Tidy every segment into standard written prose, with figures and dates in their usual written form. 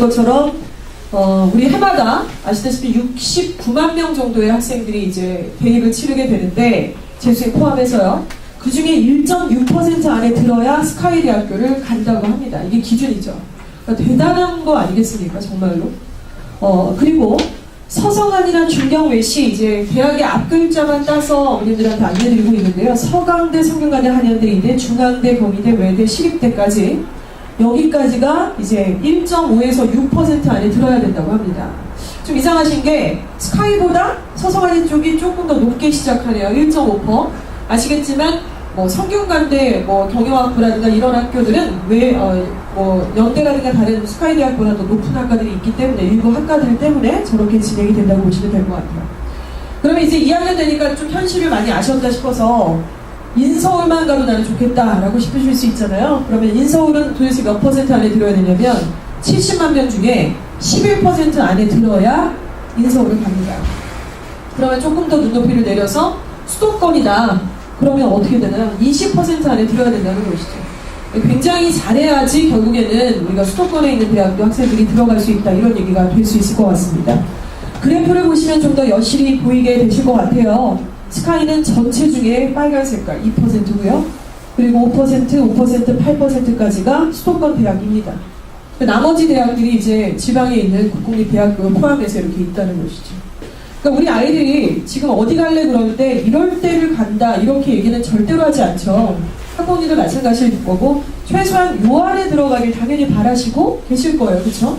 것처럼 우리 해마다 아시다시피 69만 명 정도의 학생들이 이제 대입을 치르게 되는데 재수생 포함해서요. 그 중에 1.6% 안에 들어야 스카이 대학교를 간다고 합니다. 이게 기준이죠. 그러니까 대단한 거 아니겠습니까, 정말로? 그리고 서성안이나 중경외시 이제 대학의 앞글자만 따서 어머님들한테 알려드리고 있는데요. 서강대, 성균관대, 한양대, 중앙대, 경희대, 외대, 시립대까지 여기까지가 이제 1.5에서 6% 안에 들어야 된다고 합니다. 좀 이상하신 게 스카이보다 서성안이 쪽이 조금 더 높게 시작하네요. 1.5%. 아시겠지만 뭐 성균관대, 뭐 경영학부라든가 이런 학교들은 왜 뭐 연대라든가 다른 스카이 대학보다 더 높은 학과들이 있기 때문에 일부 학과들 때문에 저렇게 진행이 된다고 보시면 될 것 같아요. 그러면 이제 2학년 되니까 좀 현실을 많이 아셨다 싶어서 인서울만 가도 나는 좋겠다라고 싶으실 수 있잖아요. 그러면 인서울은 도대체 몇 퍼센트 안에 들어야 되냐면 70만 명 중에 11% 안에 들어야 인서울을 갑니다. 그러면 조금 더 눈높이를 내려서 수도권이다. 그러면 어떻게 되나요? 20% 안에 들어야 된다는 것이죠. 굉장히 잘해야지 결국에는 우리가 수도권에 있는 대학교 학생들이 들어갈 수 있다. 이런 얘기가 될 수 있을 것 같습니다. 그래프를 보시면 좀 더 여실히 보이게 되실 것 같아요. 스카이는 전체 중에 빨간 색깔 2%고요. 그리고 5%, 8%까지가 수도권 대학입니다. 나머지 대학들이 이제 지방에 있는 국공립대학교 포함해서 이렇게 있다는 것이죠. 그러니까 우리 아이들이 지금 어디 갈래 그럴 때 이럴 때를 간다 이렇게 얘기는 절대로 하지 않죠. 학부모님도 마찬가지일 거고 최소한 요 안에 들어가길 당연히 바라시고 계실 거예요. 그렇죠?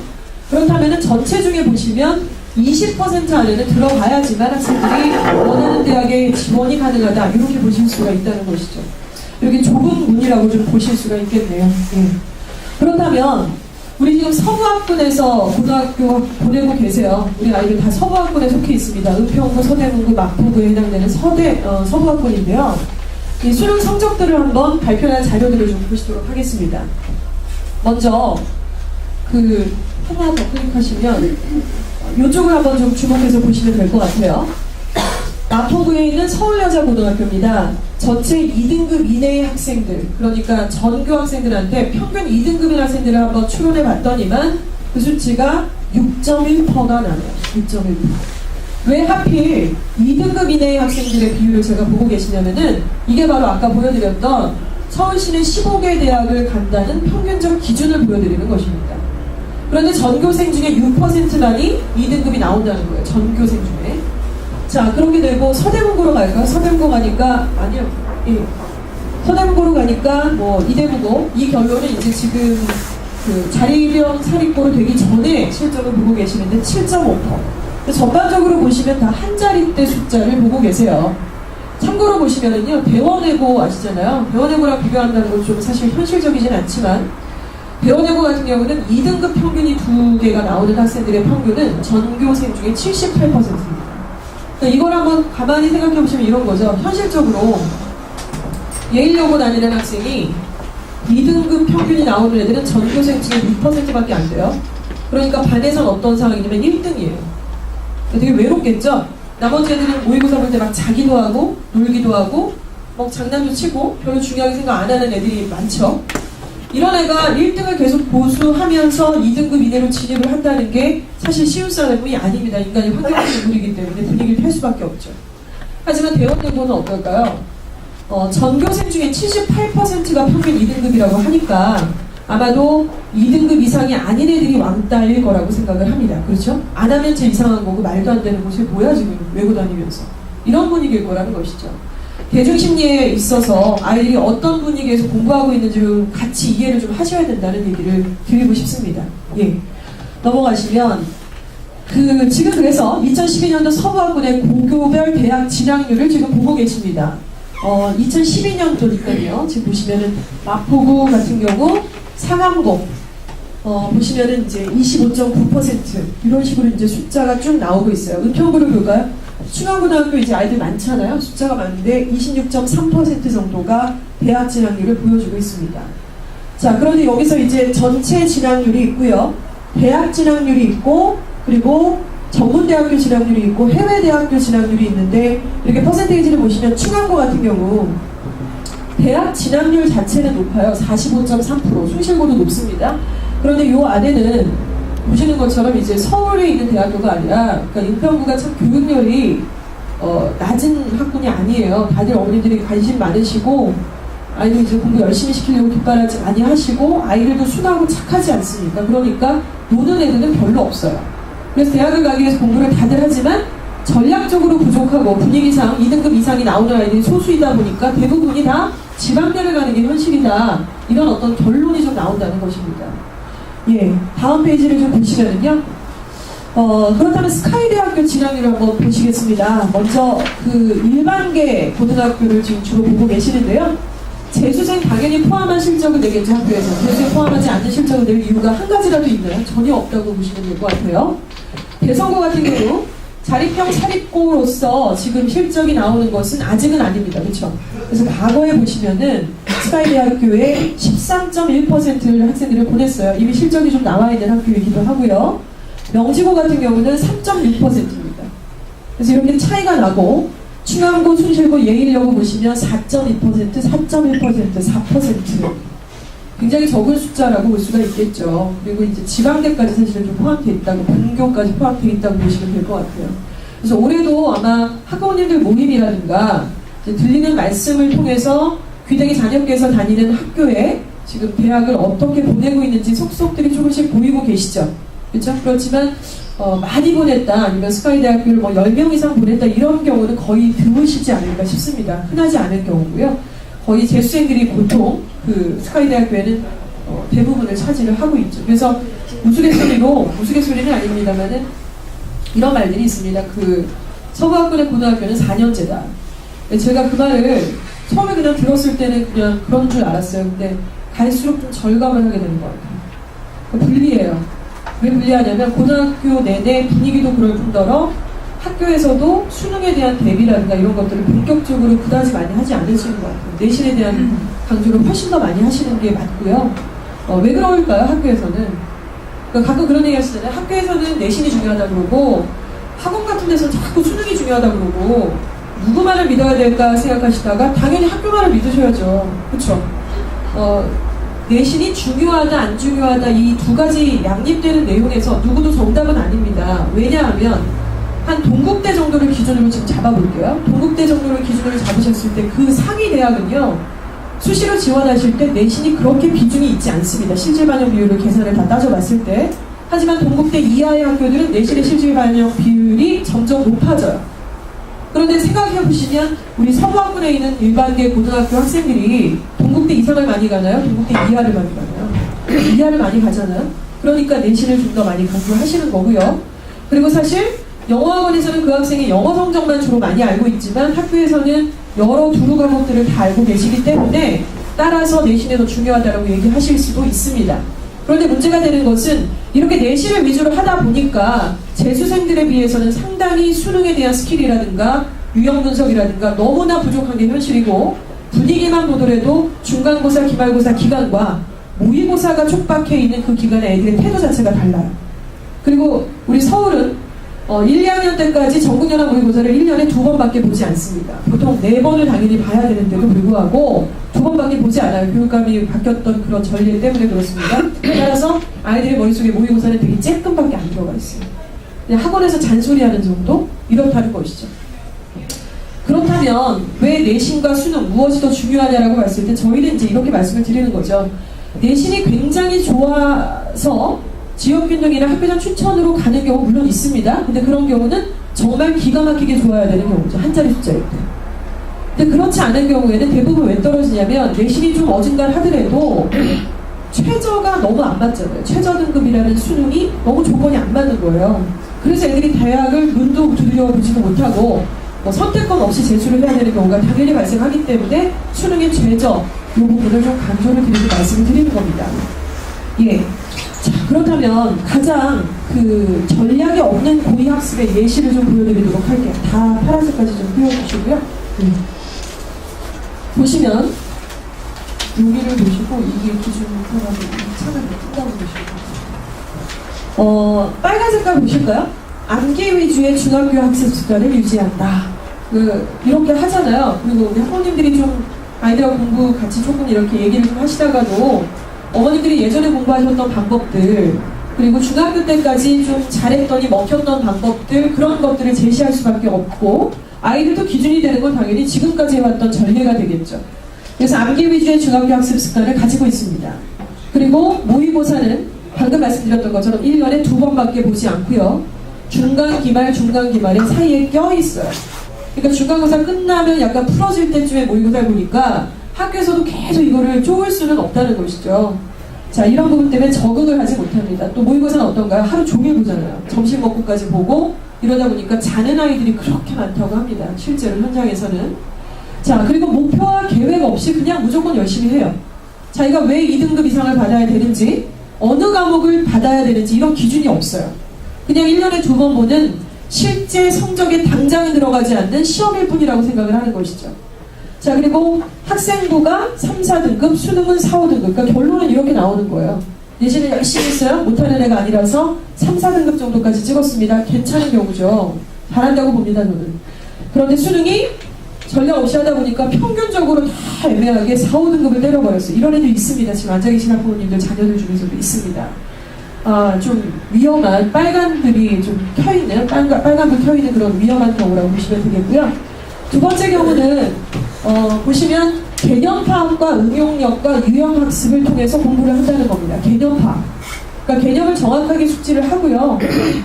그렇다면 전체 중에 보시면 20% 안에는 들어가야지만 학생들이 원하는 대학에 지원이 가능하다 이렇게 보실 수가 있다는 것이죠. 이렇게 좁은 문이라고 좀 보실 수가 있겠네요. 예. 그렇다면 우리 지금 서부학군에서 고등학교 보내고 계세요. 우리 아이들 다 서부학군에 속해 있습니다. 은평구, 서대문구, 마포구에 해당되는 서부학군인데요. 이 수능 성적들을 한번 발표한 자료들을 좀 보시도록 하겠습니다. 먼저 하나 더 클릭하시면 이쪽을 한번 좀 주목해서 보시면 될 것 같아요. 마포구에 있는 서울여자고등학교입니다. 전체 2등급 이내의 학생들, 그러니까 전교 학생들한테 평균 2등급인 학생들을 한번 추론해 봤더니만 그 수치가 6.1%가 나네요. 6.1%. 왜 하필 2등급 이내의 학생들의 비율을 제가 보고 계시냐면은 이게 바로 아까 보여드렸던 서울시는 15개 대학을 간다는 평균적 기준을 보여드리는 것입니다. 그런데 전교생 중에 6%만이 2등급이 나온다는 거예요. 전교생 중에. 자, 그렇게 되고 서대문고로 갈까요? 서대문고 가니까 아니요. 예. 서대문고로 가니까 뭐 이대문고 이 결론은 이제 지금 자리병 사립고로 되기 전에 실적을 보고 계시는데 7.5%. 전반적으로 보시면 다 한 자릿대 숫자를 보고 계세요. 참고로 보시면은요, 대원외고 아시잖아요. 대원외고랑 비교한다는 건 좀 사실 현실적이진 않지만 대원외고 같은 경우는 2등급 평균이 2개가 나오는 학생들의 평균은 전교생 중에 78%입니다. 그러니까 이걸 한번 가만히 생각해 보시면 이런 거죠. 현실적으로 예일여고 다니는 학생이 2등급 평균이 나오는 애들은 전교생 중에 6%밖에 안 돼요. 그러니까 반에선 어떤 상황이냐면 1등이에요. 되게 외롭겠죠? 나머지 애들은 모의고사 볼 때 막 자기도 하고 놀기도 하고 막 장난도 치고 별로 중요하게 생각 안 하는 애들이 많죠. 이런 애가 1등을 계속 고수하면서 2등급 이내로 진입을 한다는 게 사실 쉬운 싸움이 아닙니다. 인간이 환경적인 물이기 때문에 분위기를 탈 수밖에 없죠. 하지만 대원외고는 어떨까요? 전교생 중에 78%가 평균 2등급이라고 하니까 아마도 2등급 이상이 아닌 애들이 왕따일 거라고 생각을 합니다. 그렇죠? 안 하면 제일 이상한 거고 말도 안 되는 곳에 뭐야 지금 외고 다니면서 이런 분위기일 거라는 것이죠. 대중심리에 있어서 아이들이 어떤 분위기에서 공부하고 있는지 좀 같이 이해를 좀 하셔야 된다는 얘기를 드리고 싶습니다. 예. 넘어가시면 지금 그래서 2012년도 서부학군의 고교별 대학 진학률을 지금 보고 계십니다. 2012년도니까요. 지금 보시면은 마포구 같은 경우 상암고 보시면은 이제 25.9% 이런 식으로 이제 숫자가 쭉 나오고 있어요. 은평구를 볼까요? 중앙고등학교 이제 아이들 많잖아요. 숫자가 많은데 26.3% 정도가 대학 진학률을 보여주고 있습니다. 자, 그런데 여기서 이제 전체 진학률이 있고요. 대학 진학률이 있고 그리고 전문대학교 진학률이 있고 해외대학교 진학률이 있는데 이렇게 퍼센테이지를 보시면 충암고 같은 경우 대학 진학률 자체는 높아요. 45.3%. 숭실고도 높습니다. 그런데 이 안에는 보시는 것처럼 이제 서울에 있는 대학교가 아니라, 그러니까 인평구가 참 교육열이 낮은 학군이 아니에요. 다들 어머니들이 관심 많으시고, 아이들 이제 공부 열심히 시키려고 뒷바라지 많이 하시고, 아이들도 순하고 착하지 않습니까? 그러니까 노는 애들은 별로 없어요. 그래서 대학을 가기 위해서 공부를 다들 하지만 전략적으로 부족하고 분위기상 2등급 이상이 나오는 아이들이 소수이다 보니까 대부분이 다 지방대를 가는 게 현실이다. 이런 어떤 결론이 좀 나온다는 것입니다. 예, 다음 페이지를 좀 보시면은요. 그렇다면 스카이대학교 진학률을 한번 보시겠습니다. 먼저 그 일반계 고등학교를 지금 주로 보고 계시는데요. 재수생 당연히 포함한 실적을 내겠죠, 학교에서. 재수생 포함하지 않는 실적을 낼 이유가 한 가지라도 있나요? 전혀 없다고 보시면 될 것 같아요. 대성고 같은 경우 자립형 사립고로서 지금 실적이 나오는 것은 아직은 아닙니다. 그렇죠? 그래서 과거에 보시면은 스카이대학교에 13.1%를 학생들을 보냈어요. 이미 실적이 좀 나와 있는 학교이기도 하고요. 명지고 같은 경우는 3.6%입니다. 그래서 이렇게 차이가 나고 충암고, 순실고, 예일여고 보시면 4.2%, 4.1%, 4%. 굉장히 적은 숫자라고 볼 수가 있겠죠. 그리고 이제 지방대까지 사실은 좀 포함되어 있다고, 본교까지 포함되어 있다고 보시면 될 것 같아요. 그래서 올해도 아마 학부모님들 모임이라든가 들리는 말씀을 통해서 귀덕이 자녀께서 다니는 학교에 지금 대학을 어떻게 보내고 있는지 속속들이 조금씩 보이고 계시죠. 그렇죠? 그렇지만 많이 보냈다, 아니면 스카이대학교를 뭐 10명 이상 보냈다, 이런 경우는 거의 드무시지 않을까 싶습니다. 흔하지 않은 경우고요. 거의 재수생들이 보통 그 스카이대학교에는 대부분을 차지를 하고 있죠. 그래서 우스갯소리는 아닙니다만은 이런 말들이 있습니다. 그 서부학군의 고등학교는 4년제다. 제가 그 말을 처음에 그냥 들었을 때는 그냥 그런 줄 알았어요. 근데 갈수록 좀 절감을 하게 되는 것 같아요. 불리해요. 왜 불리하냐면 고등학교 내내 분위기도 그럴 뿐더러 학교에서도 수능에 대한 대비라든가 이런 것들을 본격적으로 그다지 많이 하지 않으시는 것 같아요. 내신에 대한 강조를 훨씬 더 많이 하시는 게 맞고요. 왜 그럴까요? 학교에서는. 그러니까 가끔 그런 얘기 하시잖아요. 학교에서는 내신이 중요하다고 그러고 학원 같은 데서는 자꾸 수능이 중요하다고 그러고 누구 말을 믿어야 될까 생각하시다가 당연히 학교 말을 믿으셔야죠. 그렇죠? 내신이 중요하다 안 중요하다 이 두 가지 양립되는 내용에서 누구도 정답은 아닙니다. 왜냐하면 한 동국대 정도를 기준으로 지금 잡아볼게요. 동국대 정도를 기준으로 잡으셨을 때 그 상위 대학은요, 수시로 지원하실 때 내신이 그렇게 비중이 있지 않습니다. 실질 반영 비율을 계산을 다 따져봤을 때. 하지만 동국대 이하의 학교들은 내신의 실질 반영 비율이 점점 높아져요. 그런데 생각해보시면 우리 서부학군에 있는 일반계 고등학교 학생들이 동국대 이상을 많이 가나요? 동국대 이하를 많이 가나요? 이하를 많이 가잖아요. 그러니까 내신을 좀 더 많이 강조하시는 거고요. 그리고 사실 영어학원에서는 그 학생이 영어 성적만 주로 많이 알고 있지만 학교에서는 여러 두루 과목들을 다 알고 계시기 때문에 따라서 내신이 더 중요하다고 얘기하실 수도 있습니다. 그런데 문제가 되는 것은 이렇게 내신을 위주로 하다 보니까 재수생들에 비해서는 상당히 수능에 대한 스킬이라든가 유형 분석이라든가 너무나 부족한 게 현실이고, 분위기만 보더라도 중간고사, 기말고사 기간과 모의고사가 촉박해 있는 그 기간에 애들의 태도 자체가 달라요. 그리고 우리 서울은 1, 2학년 때까지 전국연합 모의고사를 1년에 2번밖에 보지 않습니다. 보통 4번을 당연히 봐야 되는데도 불구하고 2번밖에 보지 않아요. 교육감이 바뀌었던 그런 전례 때문에 그렇습니다. 따라서 아이들의 머릿속에 모의고사는 되게 쬐끔밖에 안 들어가 있어요. 그냥 학원에서 잔소리하는 정도? 이렇다는 것이죠. 그렇다면 왜 내신과 수능 무엇이 더 중요하냐라고 봤을 때 저희는 이제 이렇게 말씀을 드리는 거죠. 내신이 굉장히 좋아서 지역균등이나 학교장 추천으로 가는 경우 물론 있습니다. 근데 그런 경우는 정말 기가 막히게 좋아야 되는 경우죠. 한 자리 숫자일 때. 근데 그렇지 않은 경우에는 대부분 왜 떨어지냐면 내신이 좀 어중간하더라도 최저가 너무 안 맞잖아요. 최저 등급이라는 수능이 너무 조건이 안 맞는 거예요. 그래서 애들이 대학을 눈도 들여보지도 못하고 선택권 없이 제출을 해야 되는 경우가 당연히 발생하기 때문에 수능의 최저 이 부분을 좀 강조를 드리고 말씀을 드리는 겁니다. 예. 자, 그렇다면 가장 그 전략이 없는 고위학습의 예시를 좀 보여드리도록 할게요. 다 파란색까지 좀 띄워주시고요. 보시면 여기를 보시고 이게 기준 표가지고 창을 뜬다고 보시고 빨간 색깔 보실까요? 암기 위주의 중학교 학습 습관을 유지한다. 이렇게 하잖아요. 그리고 우리 학부모님들이 좀 아이들하고 공부 같이 조금 이렇게 얘기를 좀 하시다가도 어머님들이 예전에 공부하셨던 방법들 그리고 중학교 때까지 좀 잘했더니 먹혔던 방법들, 그런 것들을 제시할 수밖에 없고, 아이들도 기준이 되는 건 당연히 지금까지 해왔던 전례가 되겠죠. 그래서 암기 위주의 중학교 학습 습관을 가지고 있습니다. 그리고 모의고사는 방금 말씀드렸던 것처럼 1년에 2번밖에 보지 않고요. 중간 기말 사이에 껴있어요. 그러니까 중간고사 끝나면 약간 풀어질 때쯤에 모의고사를 보니까 학교에서도 계속 이거를 쪼을 수는 없다는 것이죠. 자, 이런 부분 때문에 적응을 하지 못합니다. 또 모의고사는 어떤가요? 하루 종일 보잖아요. 점심 먹고까지 보고 이러다 보니까 자는 아이들이 그렇게 많다고 합니다. 실제로 현장에서는. 자, 그리고 목표와 계획 없이 그냥 무조건 열심히 해요. 자기가 왜 2등급 이상을 받아야 되는지, 어느 과목을 받아야 되는지 이런 기준이 없어요. 그냥 1년에 2번 보는 실제 성적에 당장 들어가지 않는 시험일 뿐이라고 생각을 하는 것이죠. 자, 그리고 학생부가 3, 4등급, 수능은 4, 5등급. 그러니까 결론은 이렇게 나오는 거예요. 예시는 열심히 했어요. 못하는 애가 아니라서 3, 4등급 정도까지 찍었습니다. 괜찮은 경우죠. 잘한다고 봅니다, 저는. 그런데 수능이 전략 없이 하다 보니까 평균적으로 다 애매하게 4, 5등급을 때려버렸어요. 이런 애도 있습니다. 지금 앉아 계신 학부모님들 자녀들 중에서도 있습니다. 좀 위험한 빨간불이 좀 켜있는, 빨간불 켜있는 그런 위험한 경우라고 보시면 되겠고요. 두 번째 경우는 보시면 개념 파악과 응용력과 유형 학습을 통해서 공부를 한다는 겁니다. 개념 파악. 그러니까 개념을 정확하게 숙지를 하고요.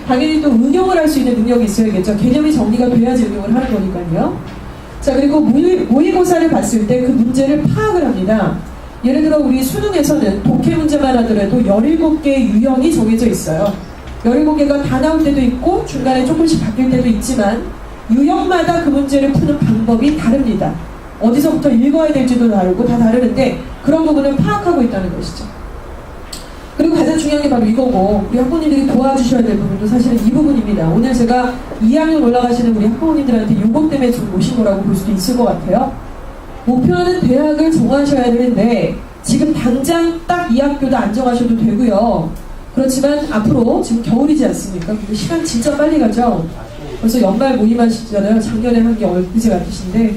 당연히 또 응용을 할 수 있는 능력이 있어야겠죠. 개념이 정리가 돼야지 응용을 하는 거니까요. 자, 그리고 모의고사를 봤을 때 그 문제를 파악을 합니다. 예를 들어 우리 수능에서는 독해 문제만 하더라도 17개의 유형이 정해져 있어요. 17개가 다 나올 때도 있고 중간에 조금씩 바뀔 때도 있지만 유형마다 그 문제를 푸는 방법이 다릅니다. 어디서부터 읽어야 될지도 다르고 다 다르는데 그런 부분을 파악하고 있다는 것이죠. 그리고 가장 중요한 게 바로 이거고, 우리 학부모님들이 도와주셔야 될 부분도 사실은 이 부분입니다. 오늘 제가 2학년 올라가시는 우리 학부모님들한테 이것 때문에 좀 오신 거라고 볼 수도 있을 것 같아요. 목표하는 대학을 정하셔야 되는데 지금 당장 딱 이 학교도 안 정하셔도 되고요. 그렇지만 앞으로 지금 겨울이지 않습니까? 근데 시간 진짜 빨리 가죠. 벌써 연말 모임하시잖아요. 작년에 한 게 엊그제 같으신데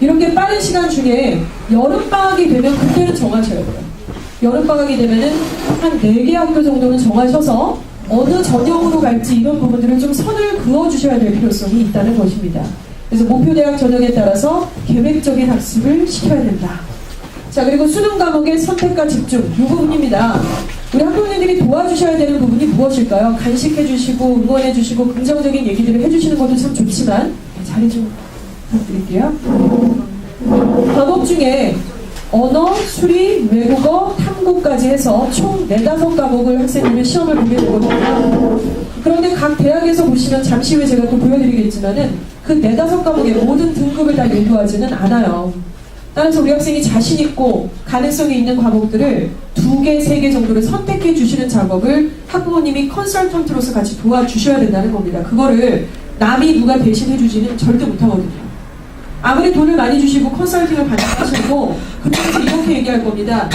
이렇게 빠른 시간 중에 여름방학이 되면 그때는 정하셔야 돼요. 여름방학이 되면은 한 4개 학교 정도는 정하셔서 어느 전형으로 갈지 이런 부분들을 좀 선을 그어주셔야 될 필요성이 있다는 것입니다. 그래서 목표 대학 전형에 따라서 계획적인 학습을 시켜야 된다. 자, 그리고 수능 과목의 선택과 집중, 이 부분입니다. 우리 학부모님들이 도와주셔야 되는 부분이 무엇일까요? 간식해주시고 응원해주시고 긍정적인 얘기들을 해주시는 것도 참 좋지만 자리 좀 부탁드릴게요. 과목 중에 언어, 수리, 외국어, 탐구까지 해서 총 4-5과목을 학생들이 시험을 보게 되거든요. 그런데 각 대학에서 보시면 잠시 후에 제가 또 보여드리겠지만은 그 4-5과목의 모든 등급을 다 요구하지는 않아요. 따라서 우리 학생이 자신있고 가능성이 있는 과목들을 2개, 3개 정도를 선택해 주시는 작업을 학부모님이 컨설턴트로서 같이 도와주셔야 된다는 겁니다. 그거를 남이 누가 대신해 주지는 절대 못하거든요. 아무리 돈을 많이 주시고 컨설팅을 받으셔도 그때서 이렇게 얘기할 겁니다.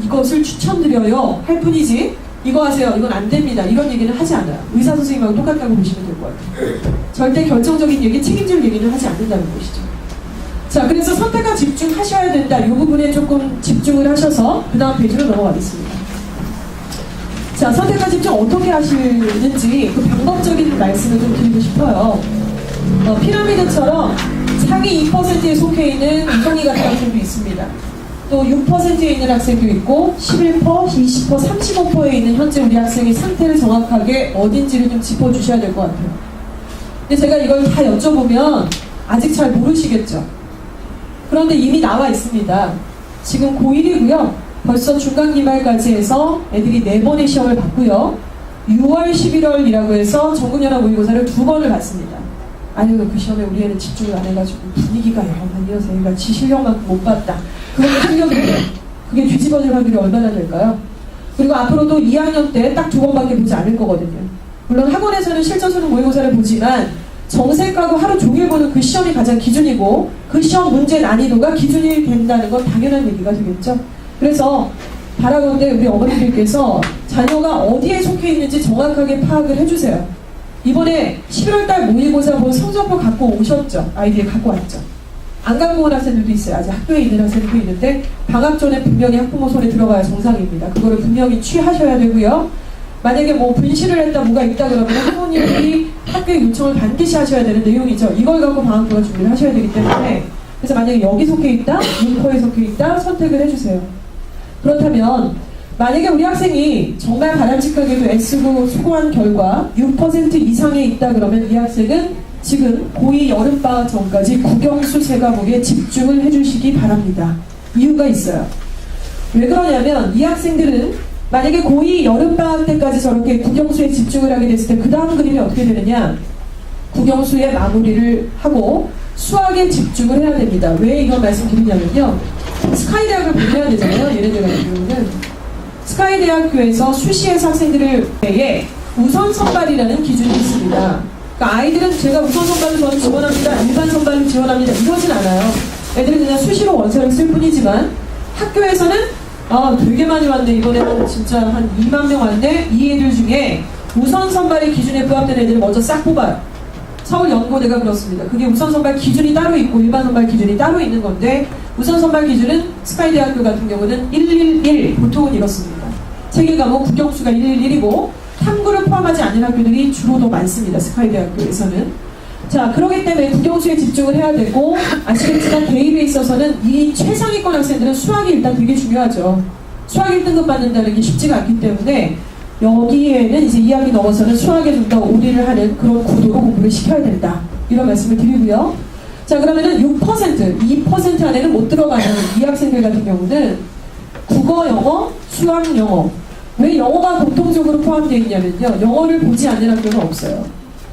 이것을 추천드려요 할 뿐이지 이거 하세요, 이건 안 됩니다, 이런 얘기는 하지 않아요. 의사 선생님하고 똑같다고 보시면 될 것 같아요. 절대 결정적인 얘기, 책임질 얘기는 하지 않는다는 것이죠. 자, 그래서 선택과 집중하셔야 된다. 이 부분에 조금 집중을 하셔서 그 다음 페이지로 넘어가겠습니다. 자, 선택과 집중 어떻게 하시는지 그 방법적인 말씀을 좀 드리고 싶어요. 피라미드처럼 상위 2%에 속해 있는 이성이 같은 학생도 있습니다. 또 6%에 있는 학생도 있고 11%, 20%, 35%에 있는 현재 우리 학생의 상태를 정확하게 어딘지를 좀 짚어주셔야 될 것 같아요. 근데 제가 이걸 다 여쭤보면 아직 잘 모르시겠죠? 그런데 이미 나와 있습니다. 지금 고1이고요. 벌써 중간 기말까지 해서 애들이 4번의 시험을 봤고요. 6월, 11월이라고 해서 전국연합 모의고사를 2번을 봤습니다. 아니, 그 시험에 우리 애는 집중을 안 해가지고 분위기가 영원이어서 얘가 지 실력만큼 못 봤다. 그러면 실력이에요. 그게 뒤집어질 확률이 얼마나 될까요? 그리고 앞으로도 2학년 때 딱 2번밖에 보지 않을 거거든요. 물론 학원에서는 실전 수능 모의고사를 보지만 정색하고 하루 종일 보는 그 시험이 가장 기준이고 그 시험 문제 난이도가 기준이 된다는 건 당연한 얘기가 되겠죠. 그래서 바라건대 우리 어머니들께서 자녀가 어디에 속해 있는지 정확하게 파악을 해주세요. 이번에 11월달 모의고사 본 성적표 갖고 오셨죠? 아이디에 갖고 왔죠? 안 갖고 온 학생들도 있어요. 아직 학교에 있는 학생들도 있는데 방학 전에 분명히 학부모 손에 들어가야 정상입니다. 그거를 분명히 취하셔야 되고요. 만약에 뭐 분실을 했다 뭐가 있다 그러면 부모님이 학교에 요청을 반드시 하셔야 되는 내용이죠. 이걸 갖고 방학도가 준비를 하셔야 되기 때문에 그래서 만약에 여기 속해 있다, 문포에 속해 있다 선택을 해주세요. 그렇다면 만약에 우리 학생이 정말 바람직하게도 애쓰고 수고한 결과 6% 이상에 있다 그러면 이 학생은 지금 고2 여름방학 전까지 국영수 세 과목에 집중을 해주시기 바랍니다. 이유가 있어요. 왜 그러냐면 이 학생들은 만약에 고2 여름방학 때까지 저렇게 국영수에 집중을 하게 됐을 때 그 다음 그림이 어떻게 되느냐, 국영수의 마무리를 하고 수학에 집중을 해야 됩니다. 왜 이런 말씀 드리냐면요, 스카이 대학을 보내야 되잖아요. 얘네들 같은 경우는 스카이 대학교에서 수시에서 학생들을 위해 우선 선발이라는 기준이 있습니다. 그러니까 아이들은 제가 우선 선발을 저는 지원합니다, 일반 선발을 지원합니다 이러진 않아요. 애들은 그냥 수시로 원서를 쓸 뿐이지만 학교에서는 되게 많이 왔네, 이번에는 진짜 한 2만 명 왔네, 이 애들 중에 우선 선발의 기준에 부합된 애들을 먼저 싹 뽑아요. 서울연고대가 그렇습니다. 그게 우선 선발 기준이 따로 있고 일반 선발 기준이 따로 있는 건데, 우선 선발 기준은 스카이대학교 같은 경우는 111, 보통은 이렇습니다. 체계 과목 국영수가 111이고 탐구를 포함하지 않는 학교들이 주로 더 많습니다. 스카이대학교에서는. 자, 그렇기 때문에 국영수에 집중을 해야 되고, 아시겠지만 대입에 있어서는 이 최상위권 학생들은 수학이 일단 되게 중요하죠. 수학 1등급 받는다는 게 쉽지가 않기 때문에 여기에는 이제 2학기 넘어서는 수학에 좀 더 올인을 하는 그런 구도로 공부를 시켜야 된다, 이런 말씀을 드리고요. 자, 그러면은 6%, 2% 안에는 못 들어가는 이 학생들 같은 경우는 국어, 영어, 수학, 영어. 왜 영어가 공통적으로 포함되어 있냐면요, 영어를 보지 않는 학교는 없어요.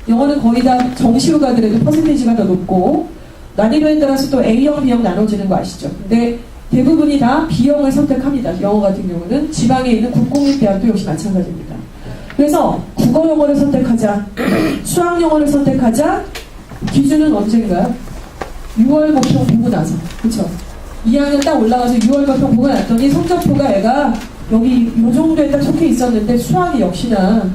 영어는 거의 다 정시로 가더라도 퍼센테이지가 더 높고 난이도에 따라서 또 A형, B형 나눠지는 거 아시죠? 근데 대부분이 다 B형을 선택합니다. 영어 같은 경우는 지방에 있는 국공립대학도 역시 마찬가지입니다. 그래서 국어 영어를 선택하자, 수학 영어를 선택하자, 기준은 언제인가요? 6월 모평 보고 나서, 그쵸? 2학년 딱 올라가서 6월 모평 보고 났더니 성적표가 애가 여기 요 정도에 딱 속해 있었는데 수학이 역시나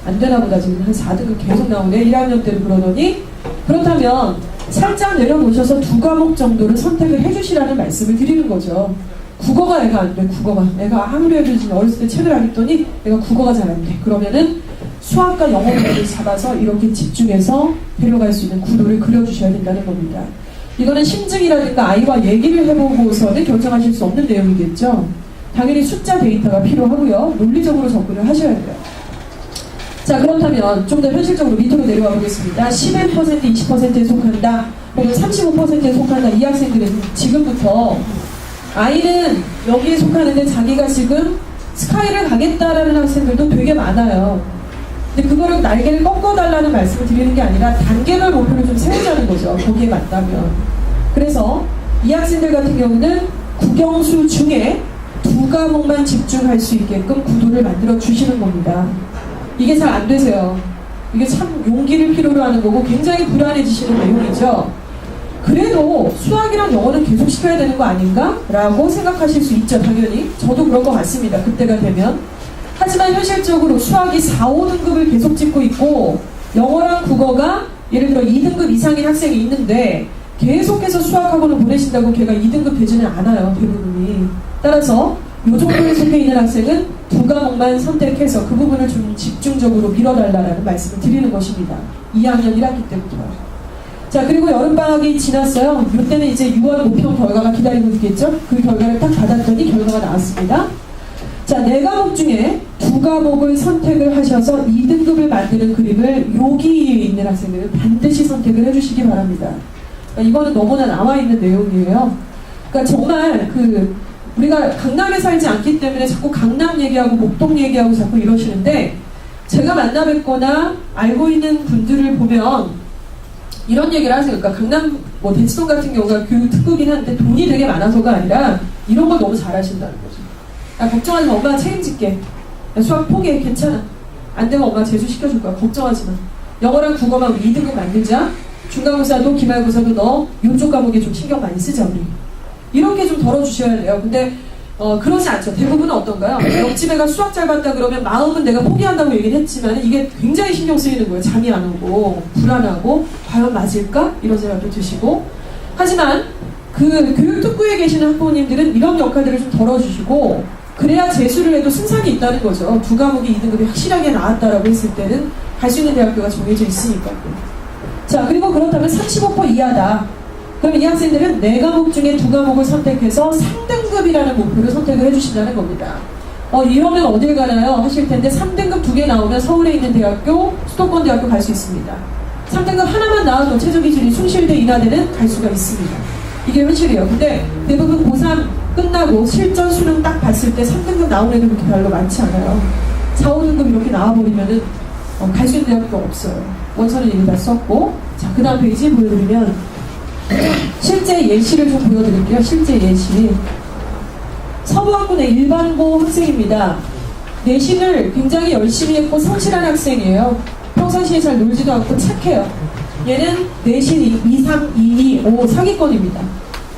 안 되나 보다, 지금 한 4등급 계속 나오네. 1학년 때도 그러더니, 그렇다면 살짝 내려놓으셔서 2과목 정도를 선택을 해주시라는 말씀을 드리는 거죠. 국어가 애가 안 돼, 국어가. 애가 아무리 해도 지금 어렸을 때 책을 안 읽더니 애가 국어가 잘 안 돼. 그러면은 수학과 영어를 잡아서 이렇게 집중해서 데려갈 수 있는 구도를 그려주셔야 된다는 겁니다. 이거는 심증이라든가 아이와 얘기를 해보고서는 결정하실 수 없는 내용이겠죠. 당연히 숫자 데이터가 필요하고요. 논리적으로 접근을 하셔야 돼요. 자, 그렇다면 좀 더 현실적으로 밑으로 내려와 보겠습니다. 11%, 20%에 속한다, 혹은 35%에 속한다, 이 학생들은 지금부터 아이는 여기에 속하는데 자기가 지금 스카이를 가겠다라는 학생들도 되게 많아요. 근데 그거를 날개를 꺾어달라는 말씀을 드리는 게 아니라 단계별 목표를 좀 세우자는 거죠. 거기에 맞다면. 그래서 이 학생들 같은 경우는 국영수 중에 2과목만 집중할 수 있게끔 구도를 만들어 주시는 겁니다. 이게 잘 안 되세요. 이게 참 용기를 필요로 하는 거고 굉장히 불안해지시는 내용이죠. 그래도 수학이랑 영어는 계속 시켜야 되는 거 아닌가? 라고 생각하실 수 있죠. 당연히 저도 그런 것 같습니다. 그때가 되면. 하지만 현실적으로 수학이 4, 5등급을 계속 찍고 있고 영어랑 국어가 예를 들어 2등급 이상인 학생이 있는데 계속해서 수학학원을 보내신다고 걔가 2등급 되지는 않아요. 대부분이. 따라서 이 정도에 속해 있는 학생은 2과목만 선택해서 그 부분을 좀 집중적으로 밀어달라는 말씀을 드리는 것입니다. 2학년 1학기 때부터요. 자, 그리고 여름방학이 지났어요. 이때는 이제 6월 모평 결과가 기다리고 있겠죠? 그 결과를 딱 받았더니 결과가 나왔습니다. 자, 4과목 중에 2과목을 선택을 하셔서 2등급을 만드는 그림을 여기에 있는 학생들은 반드시 선택을 해주시기 바랍니다. 그러니까 이거는 너무나 나와 있는 내용이에요. 그러니까 정말 우리가 강남에 살지 않기 때문에 자꾸 강남 얘기하고 목동 얘기하고 자꾸 이러시는데, 제가 만나 뵙거나 알고 있는 분들을 보면 이런 얘기를 하세요. 그러니까 강남 대치동 같은 경우가 교육 특구긴 한데 돈이 되게 많아서가 아니라 이런 걸 너무 잘하신다는 거죠. 야, 걱정하지 마, 엄마가 책임질게. 야, 수학 포기해, 괜찮아. 안 되면 엄마가 제수시켜줄 거야, 걱정하지 마. 영어랑 국어만 우리 2등급 만들자. 중간고사도 기말고사도 너 이쪽 과목에 좀 신경 많이 쓰자, 우리. 이렇게 좀 덜어주셔야 돼요. 근데 그러지 않죠. 대부분은 어떤가요? 옆집 애가 수학 잘 봤다 그러면 마음은 내가 포기한다고 얘기는 했지만 이게 굉장히 신경 쓰이는 거예요. 잠이 안 오고 불안하고 과연 맞을까? 이런 생각도 드시고. 하지만 그 교육특구에 계시는 학부모님들은 이런 역할들을 좀 덜어주시고 그래야 재수를 해도 승산이 있다는 거죠. 두 과목이 2등급이 확실하게 나왔다라고 했을 때는 갈 수 있는 대학교가 정해져 있으니까요. 자, 그리고 그렇다면 35% 이하다. 그럼 이 학생들은 4과목 중에 2과목을 선택해서 3등급이라는 목표를 선택을 해주신다는 겁니다. 이러면 어딜 가나요? 하실 텐데 3등급 2개 나오면 서울에 있는 대학교, 수도권 대학교 갈 수 있습니다. 3등급 하나만 나와도 최저 기준이 숭실대 인하대는 갈 수가 있습니다. 이게 현실이에요. 근데 대부분 고3 끝나고 실전 수능 딱 봤을 때 3등급 나오는 애들 그렇게 별로 많지 않아요. 4, 5등급 이렇게 나와버리면은 갈 수 있는 대학교가 없어요. 원서는 이미 다 썼고. 자, 그 다음 페이지 보여드리면 실제 예시를 좀 보여드릴게요. 실제 예시. 서부학군의 일반고 학생입니다. 내신을 굉장히 열심히 했고 성실한 학생이에요. 평상시에 잘 놀지도 않고 착해요. 얘는 내신이 2, 3, 2, 2, 5 상위권입니다.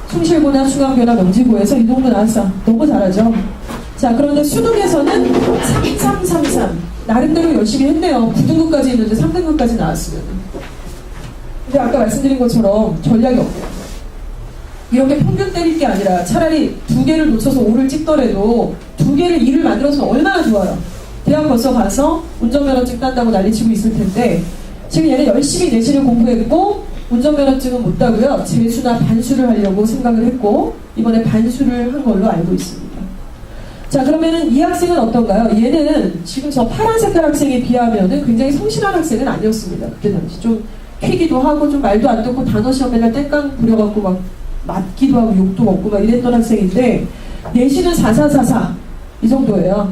숭실고나 중앙교나 명지고에서 이 정도 나왔어. 너무 잘하죠. 자, 그런데 수능에서는 3, 3, 3, 3. 나름대로 열심히 했네요. 9등급까지 있는데 3등급까지 나왔으면. 근데 아까 말씀드린 것처럼 전략이 없네요. 이렇게 평균 때릴 게 아니라 차라리 2개를 놓쳐서 5를 찍더라도 2개를 2를 만들어서 얼마나 좋아요. 대학 벌써 가서 운전면허증 딴다고 난리치고 있을 텐데 지금 얘는 열심히 내신을 공부했고 운전면허증은 못 따고요. 재수나 반수를 하려고 생각을 했고 이번에 반수를 한 걸로 알고 있습니다. 자, 그러면은 이 학생은 어떤가요? 얘는 지금 저 파란 색깔 학생에 비하면은 굉장히 성실한 학생은 아니었습니다. 그때 당시 좀 퀴기도 하고 좀 말도 안 듣고 단어 시험 맨날 땡깡 부려갖고 막 맞기도 하고 욕도 먹고 막 이랬던 학생인데 내신은 4444 이 정도예요.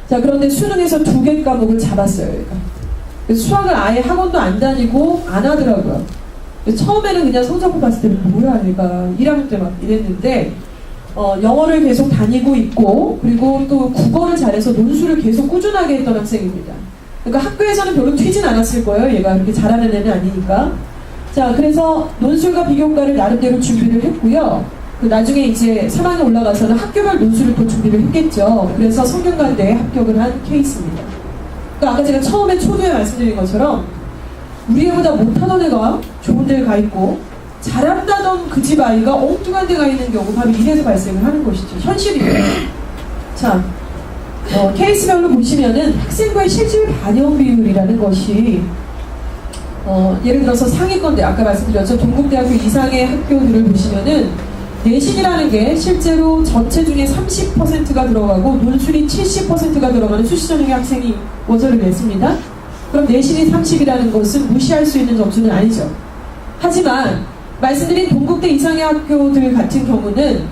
자, 그런데 수능에서 2개 과목을 잡았어요. 얘가. 수학을 아예 학원도 안 다니고 안 하더라고요. 처음에는 그냥 성적표 봤을 때 뭐야 얘가 1학년 때 막 이랬는데 영어를 계속 다니고 있고 그리고 또 국어를 잘해서 논술을 계속 꾸준하게 했던 학생입니다. 그러니까 학교에서는 별로 튀진 않았을 거예요. 얘가 그렇게 잘하는 애는 아니니까. 자, 그래서 논술과 비교과를 나름대로 준비를 했고요. 나중에 이제 3학년 올라가서는 학교별 논술을 또 준비를 했겠죠. 그래서 성균관대에 합격을 한 케이스입니다. 그러니까 아까 제가 처음에 초두에 말씀드린 것처럼 우리 애보다 못하던 애가 좋은 데를 가 있고 잘한다던 그 집 아이가 엉뚱한 데 가 있는 경우 바로 이래서 발생을 하는 것이죠. 현실이에요. 자, 케이스별로 보시면은 학생부의 실질 반영 비율이라는 것이 예를 들어서 상위권대 아까 말씀드렸죠. 동국대학교 이상의 학교들을 보시면은 내신이라는 게 실제로 전체 중에 30%가 들어가고 논술이 70%가 들어가는 수시전형의 학생이 원서를 냈습니다. 그럼 내신이 30이라는 것은 무시할 수 있는 점수는 아니죠. 하지만 말씀드린 동국대 이상의 학교들 같은 경우는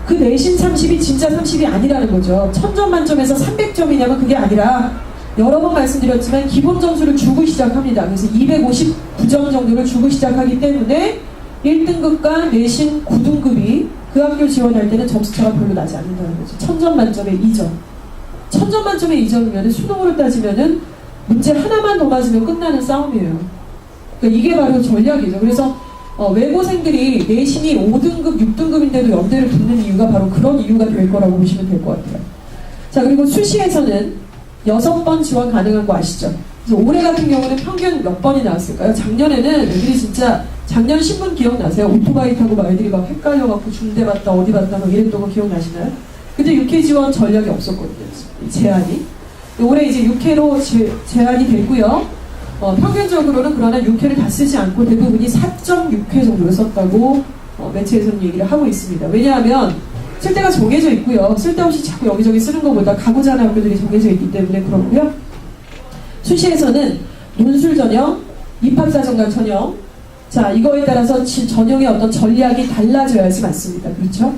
그 내신 30이 진짜 30이 아니라는 거죠. 1000점 만점에서 300점이냐면 그게 아니라 여러 번 말씀드렸지만 기본 점수를 주고 시작합니다. 그래서 259점 정도를 주고 시작하기 때문에 1등급과 내신 9등급이 그 학교 지원할 때는 점수차가 별로 나지 않는다는 거죠. 1000점 만점에 2점. 1000점 만점에 2점이면 수능으로 따지면은 문제 하나만 더 맞으면 끝나는 싸움이에요. 그러니까 이게 바로 전략이죠. 그래서 외고생들이 내신이 5등급, 6등급인데도 연대를 붙는 이유가 바로 그런 이유가 될 거라고 보시면 될 것 같아요. 자, 그리고 수시에서는 6번 지원 가능한 거 아시죠? 그래서 올해 같은 경우는 평균 몇 번이 나왔을까요? 작년에는 애들이 진짜 작년 신문 기억나세요? 오토바이 타고 막 애들이 막 헷갈려갖고 중대 봤다 어디 봤다 막 이랬던 거 기억나시나요? 근데 6회 지원 전략이 없었거든요. 제한이. 올해 이제 6회로 제한이 됐고요. 평균적으로는 그러나 6회를 다 쓰지 않고 대부분이 4.6회 정도를 썼다고 매체에서는 얘기를 하고 있습니다. 왜냐하면 쓸 때가 정해져 있고요. 쓸데없이 자꾸 여기저기 쓰는 것보다 가고자 하는 학교들이 정해져 있기 때문에 그렇고요. 수시에서는 논술 전형, 입학사정관 전형, 자, 이거에 따라서 전형의 어떤 전략이 달라져야지 맞습니다. 그렇죠?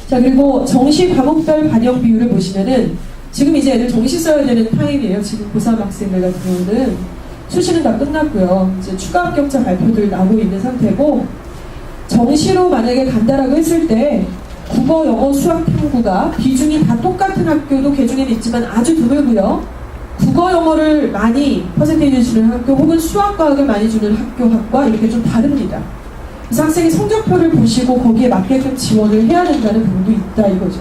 자, 그리고 정시 과목별 반영 비율을 보시면은 지금 이제 애들 정시 써야 되는 타임이에요. 지금 고3 학생들 같은 경우는 수시는 다 끝났고요. 이제 추가 합격자 발표들 나오고 있는 상태고 정시로 만약에 간다라고 했을 때 국어, 영어, 수학, 탐구가 비중이 다 똑같은 학교도 개중에는 있지만 아주 드물고요. 국어, 영어를 많이 퍼센테이지 주는 학교 혹은 수학, 과학을 많이 주는 학교학과 이렇게 좀 다릅니다. 그래서 학생이 성적표를 보시고 거기에 맞게끔 지원을 해야 된다는 부분도 있다 이거죠.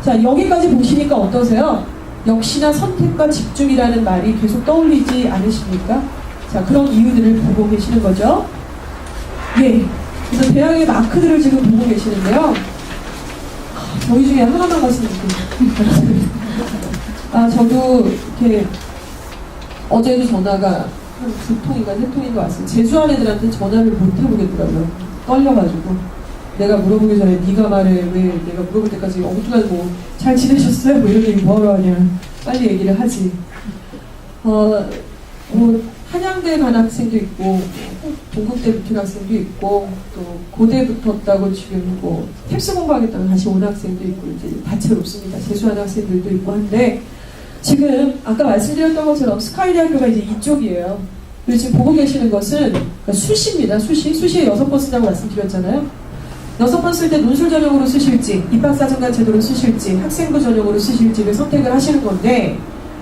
자, 여기까지 보시니까 어떠세요? 역시나 선택과 집중이라는 말이 계속 떠올리지 않으십니까? 자, 그런 이유들을 보고 계시는 거죠. 예. 그래서 대학의 마크들을 지금 보고 계시는데요. 저희 중에 하나만 갔으면 좋겠어요. 아, 저도 이렇게 어제도 전화가 한 2통인가 3통인가 왔어요. 재수한 애들한테 전화를 못 해보겠더라고요. 떨려가지고. 내가 물어보기 전에 네가 말해. 왜 내가 물어볼 때까지 엉뚱한 뭐 잘 지내셨어요? 뭐 이런 얘기 뭐하러 하냐. 빨리 얘기를 하지. 뭐 한양대 간 학생도 있고 동국대 붙은 학생도 있고 또 고대 붙었다고 지금 뭐 탭스 공부하겠다고 다시 온 학생도 있고 이제 다채롭습니다. 재수한 학생들도 있고 한데 지금 아까 말씀드렸던 것처럼 스카이대학교가 이제 이쪽이에요. 그리고 지금 보고 계시는 것은 그러니까 수시입니다. 수시에 6번 쓴다고 말씀드렸잖아요. 6번 쓸 때 논술 전형으로 쓰실지 입학사정관 제도로 쓰실지 학생부 전형으로 쓰실지를 선택을 하시는 건데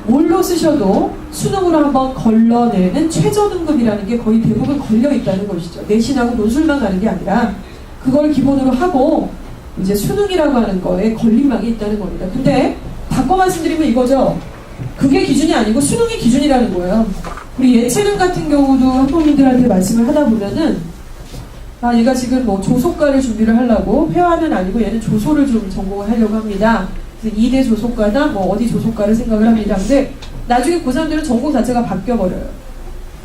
뭘로 쓰셔도 수능으로 한번 걸러내는 최저등급이라는 게 거의 대부분 걸려있다는 것이죠. 내신하고 논술만 가는 게 아니라 그걸 기본으로 하고 이제 수능이라고 하는 거에 걸림막이 있다는 겁니다. 근데 바꿔 말씀드리면 이거죠. 그게 기준이 아니고 수능이 기준이라는 거예요. 우리 예체능 같은 경우도 학부모님들한테 말씀을 하다 보면은 아, 얘가 지금 뭐 조속과를 준비를 하려고 회화는 아니고 얘는 조소를 좀 전공을 하려고 합니다. 그래서 2대 조속과나 뭐 어디 조속과를 생각을 합니다. 근데 나중에 고3들은 전공 자체가 바뀌어버려요.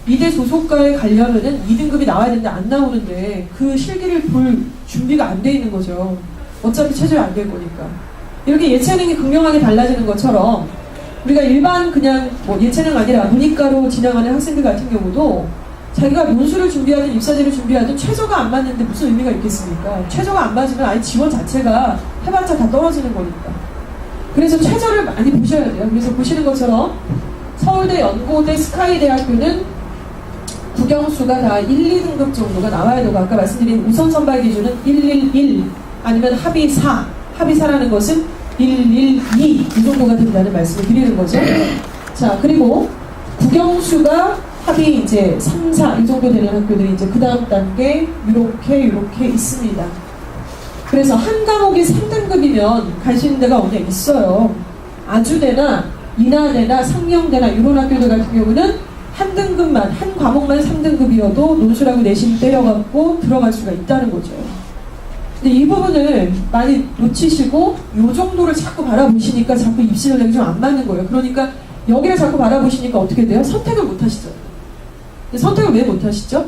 2대 조속과에 가려면은 2등급이 나와야 되는데 안 나오는데 그 실기를 볼 준비가 안 돼 있는 거죠. 어차피 최저에 안 될 거니까. 이렇게 예체능이 극명하게 달라지는 것처럼 우리가 일반 그냥 뭐 예체능 아니라 문이과로 진학하는 학생들 같은 경우도 자기가 논술을 준비하든 입사제를 준비하든 최저가 안 맞는데 무슨 의미가 있겠습니까? 최저가 안 맞으면 아예 지원 자체가 해봤자 다 떨어지는 거니까. 그래서 최저를 많이 보셔야 돼요. 그래서 보시는 것처럼 서울대, 연고대, 스카이대학교는 국영수가 다 1, 2등급 정도가 나와야 되고 아까 말씀드린 우선 선발 기준은 111 아니면 합의 4. 합의 4라는 것은 112 이 정도가 된다는 말씀을 드리는 거죠. 자, 그리고 국영수가 합이 이제 3, 4 이 정도 되는 학교들이 이제 그 다음 단계 이렇게 있습니다. 그래서 한 과목이 3등급이면 갈 수 있는 데가 어디에 있어요. 아주대나 인하대나 상명대나 이런 학교들 같은 경우는 한 등급만, 한 과목만 3등급이어도 논술하고 내신 때려갖고 들어갈 수가 있다는 거죠. 근데 이 부분을 많이 놓치시고 이 정도를 자꾸 바라보시니까 자꾸 입시 전략이 좀 안 맞는 거예요. 그러니까 여기를 자꾸 바라보시니까 어떻게 돼요? 선택을 못 하시죠. 근데 선택을 왜 못 하시죠?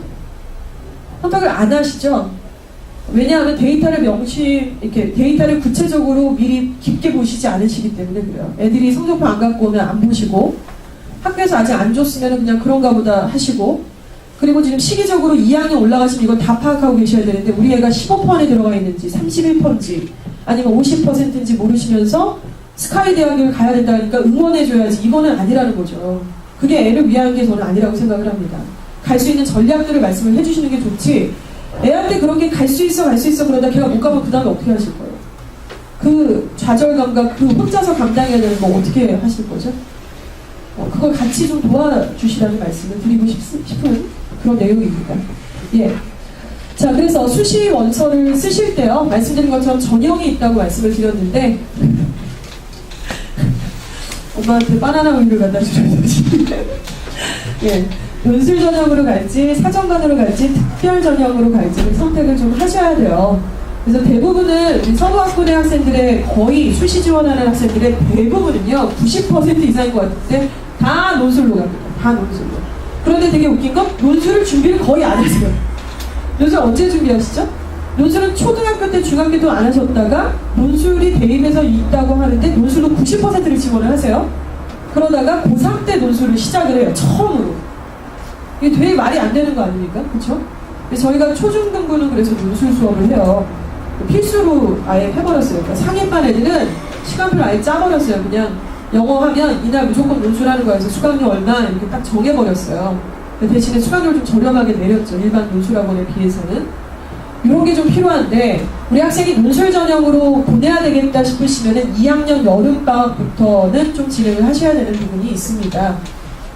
선택을 안 하시죠? 왜냐하면 데이터를 이렇게 데이터를 구체적으로 미리 깊게 보시지 않으시기 때문에 그래요. 애들이 성적표 안 갖고 오면 안 보시고 학교에서 아직 안 줬으면 그냥 그런가 보다 하시고 그리고 지금 시기적으로 2학년 올라가시면 이건 다 파악하고 계셔야 되는데 우리 애가 15% 안에 들어가 있는지 31%인지 아니면 50%인지 모르시면서 스카이 대학을 가야 된다니까 응원해줘야지 이거는 아니라는 거죠. 그게 애를 위한 게 저는 아니라고 생각을 합니다. 갈 수 있는 전략들을 말씀을 해주시는 게 좋지 애한테 그렇게 갈 수 있어 그러다 걔가 못 가면 그 다음에 어떻게 하실 거예요? 그 좌절감과 그 혼자서 감당해야 되는 거 어떻게 하실 거죠? 그걸 같이 좀 도와주시라는 말씀을 드리고 싶은 그런 내용입니다. 예. 자, 그래서 수시 원서를 쓰실 때요, 말씀드린 것처럼 전형이 있다고 말씀을 드렸는데, 엄마한테 바나나 우유를 갖다 주셔야지. 예. 논술 전형으로 갈지, 사정관으로 갈지, 특별 전형으로 갈지를 선택을 좀 하셔야 돼요. 그래서 대부분은 우리 서부학부대 학생들의 거의 수시 지원하는 학생들의 대부분은요, 90% 이상인 것 같은데, 다 논술로 갑니다. 다 논술로. 그런데 되게 웃긴 건 논술을 준비를 거의 안 하세요. 논술 언제 준비하시죠? 논술은 초등학교 때 중학교 때 안 하셨다가 논술이 대입해서 있다고 하는데 논술로 90%를 지원을 하세요. 그러다가 고3 때 논술을 시작을 해요. 처음으로. 이게 되게 말이 안 되는 거 아닙니까? 그렇죠? 저희가 초중등부는 그래서 논술 수업을 해요. 필수로 아예 해버렸어요. 그러니까 상위반 애들은 시간표를 아예 짜버렸어요. 그냥 영어 하면 이날 무조건 논술하는 거여서 수강료 얼마 이렇게 딱 정해버렸어요. 대신에 수강료를 좀 저렴하게 내렸죠. 일반 논술학원에 비해서는. 이런 게 좀 필요한데 우리 학생이 논술 전형으로 보내야 되겠다 싶으시면은 2학년 여름방학부터는 좀 진행을 하셔야 되는 부분이 있습니다.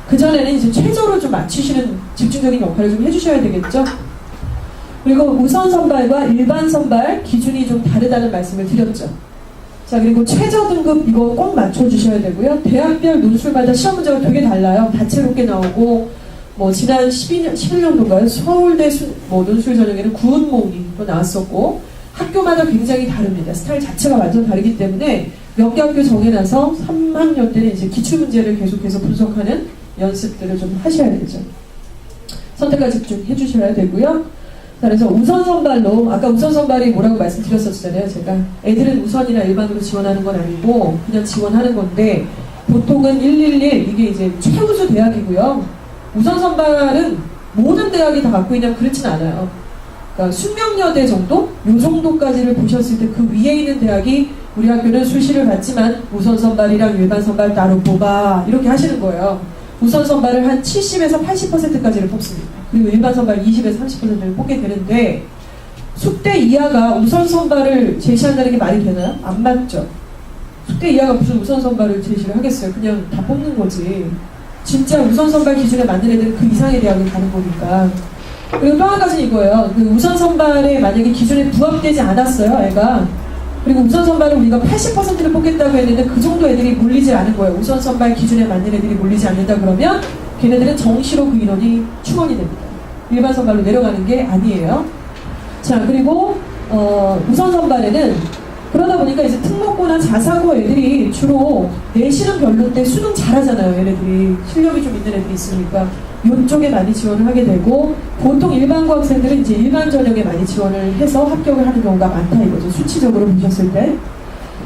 그전에는 이제 최저로 좀 맞추시는 집중적인 역할을 좀 해주셔야 되겠죠. 그리고 우선 선발과 일반 선발 기준이 좀 다르다는 말씀을 드렸죠. 자, 그리고 최저 등급 이거 꼭 맞춰주셔야 되고요. 대학별 논술마다 시험 문제가 되게 달라요. 다채롭게 나오고 뭐 지난 11년도인가요? 서울대 논술 전형에는 구운몽이 또 나왔었고 학교마다 굉장히 다릅니다. 스타일 자체가 완전 다르기 때문에 몇 개 학교 정해놔서 3학년 때는 이제 기출문제를 계속해서 분석하는 연습들을 좀 하셔야 되죠. 선택과 집중해 주셔야 되고요. 그래서 우선 선발로, 아까 우선 선발이 뭐라고 말씀드렸었잖아요. 제가 애들은 우선이나 일반으로 지원하는 건 아니고 그냥 지원하는 건데, 보통은 111, 이게 이제 최우수 대학이고요. 우선 선발은 모든 대학이 다 갖고 있냐 그렇진 않아요. 그러니까 숙명여대 정도? 요 정도까지를 보셨을 때 그 위에 있는 대학이 우리 학교는 수시를 받지만 우선 선발이랑 일반 선발 따로 뽑아, 이렇게 하시는 거예요. 우선 선발을 한 70에서 80%까지를 뽑습니다. 그리고 일반 선발 20에서 30%를 뽑게 되는데, 숙대 이하가 우선 선발을 제시한다는 게 말이 되나요? 안 맞죠. 숙대 이하가 무슨 우선 선발을 제시를 하겠어요. 그냥 다 뽑는 거지. 진짜 우선 선발 기준에 맞는 애들은 그 이상의 대학을 가는 거니까. 그리고 또 한 가지는 이거예요. 그 우선 선발에 만약에 기준에 부합되지 않았어요, 애가. 그리고 우선 선발을 우리가 80%를 뽑겠다고 했는데 그 정도 애들이 몰리지 않은 거예요. 우선 선발 기준에 맞는 애들이 몰리지 않는다 그러면 걔네들은 정시로 그 인원이 충원이 됩니다. 일반 선발로 내려가는 게 아니에요. 자, 그리고 우선 선발에는 그러다 보니까 이제 특목고나 자사고 애들이 주로 내신은 별론데 수능 잘하잖아요. 얘네들이 실력이 좀 있는 애들이 있으니까 이쪽에 많이 지원을 하게 되고, 보통 일반고 학생들은 이제 일반 전형에 많이 지원을 해서 합격을 하는 경우가 많다 이거죠. 수치적으로 보셨을 때.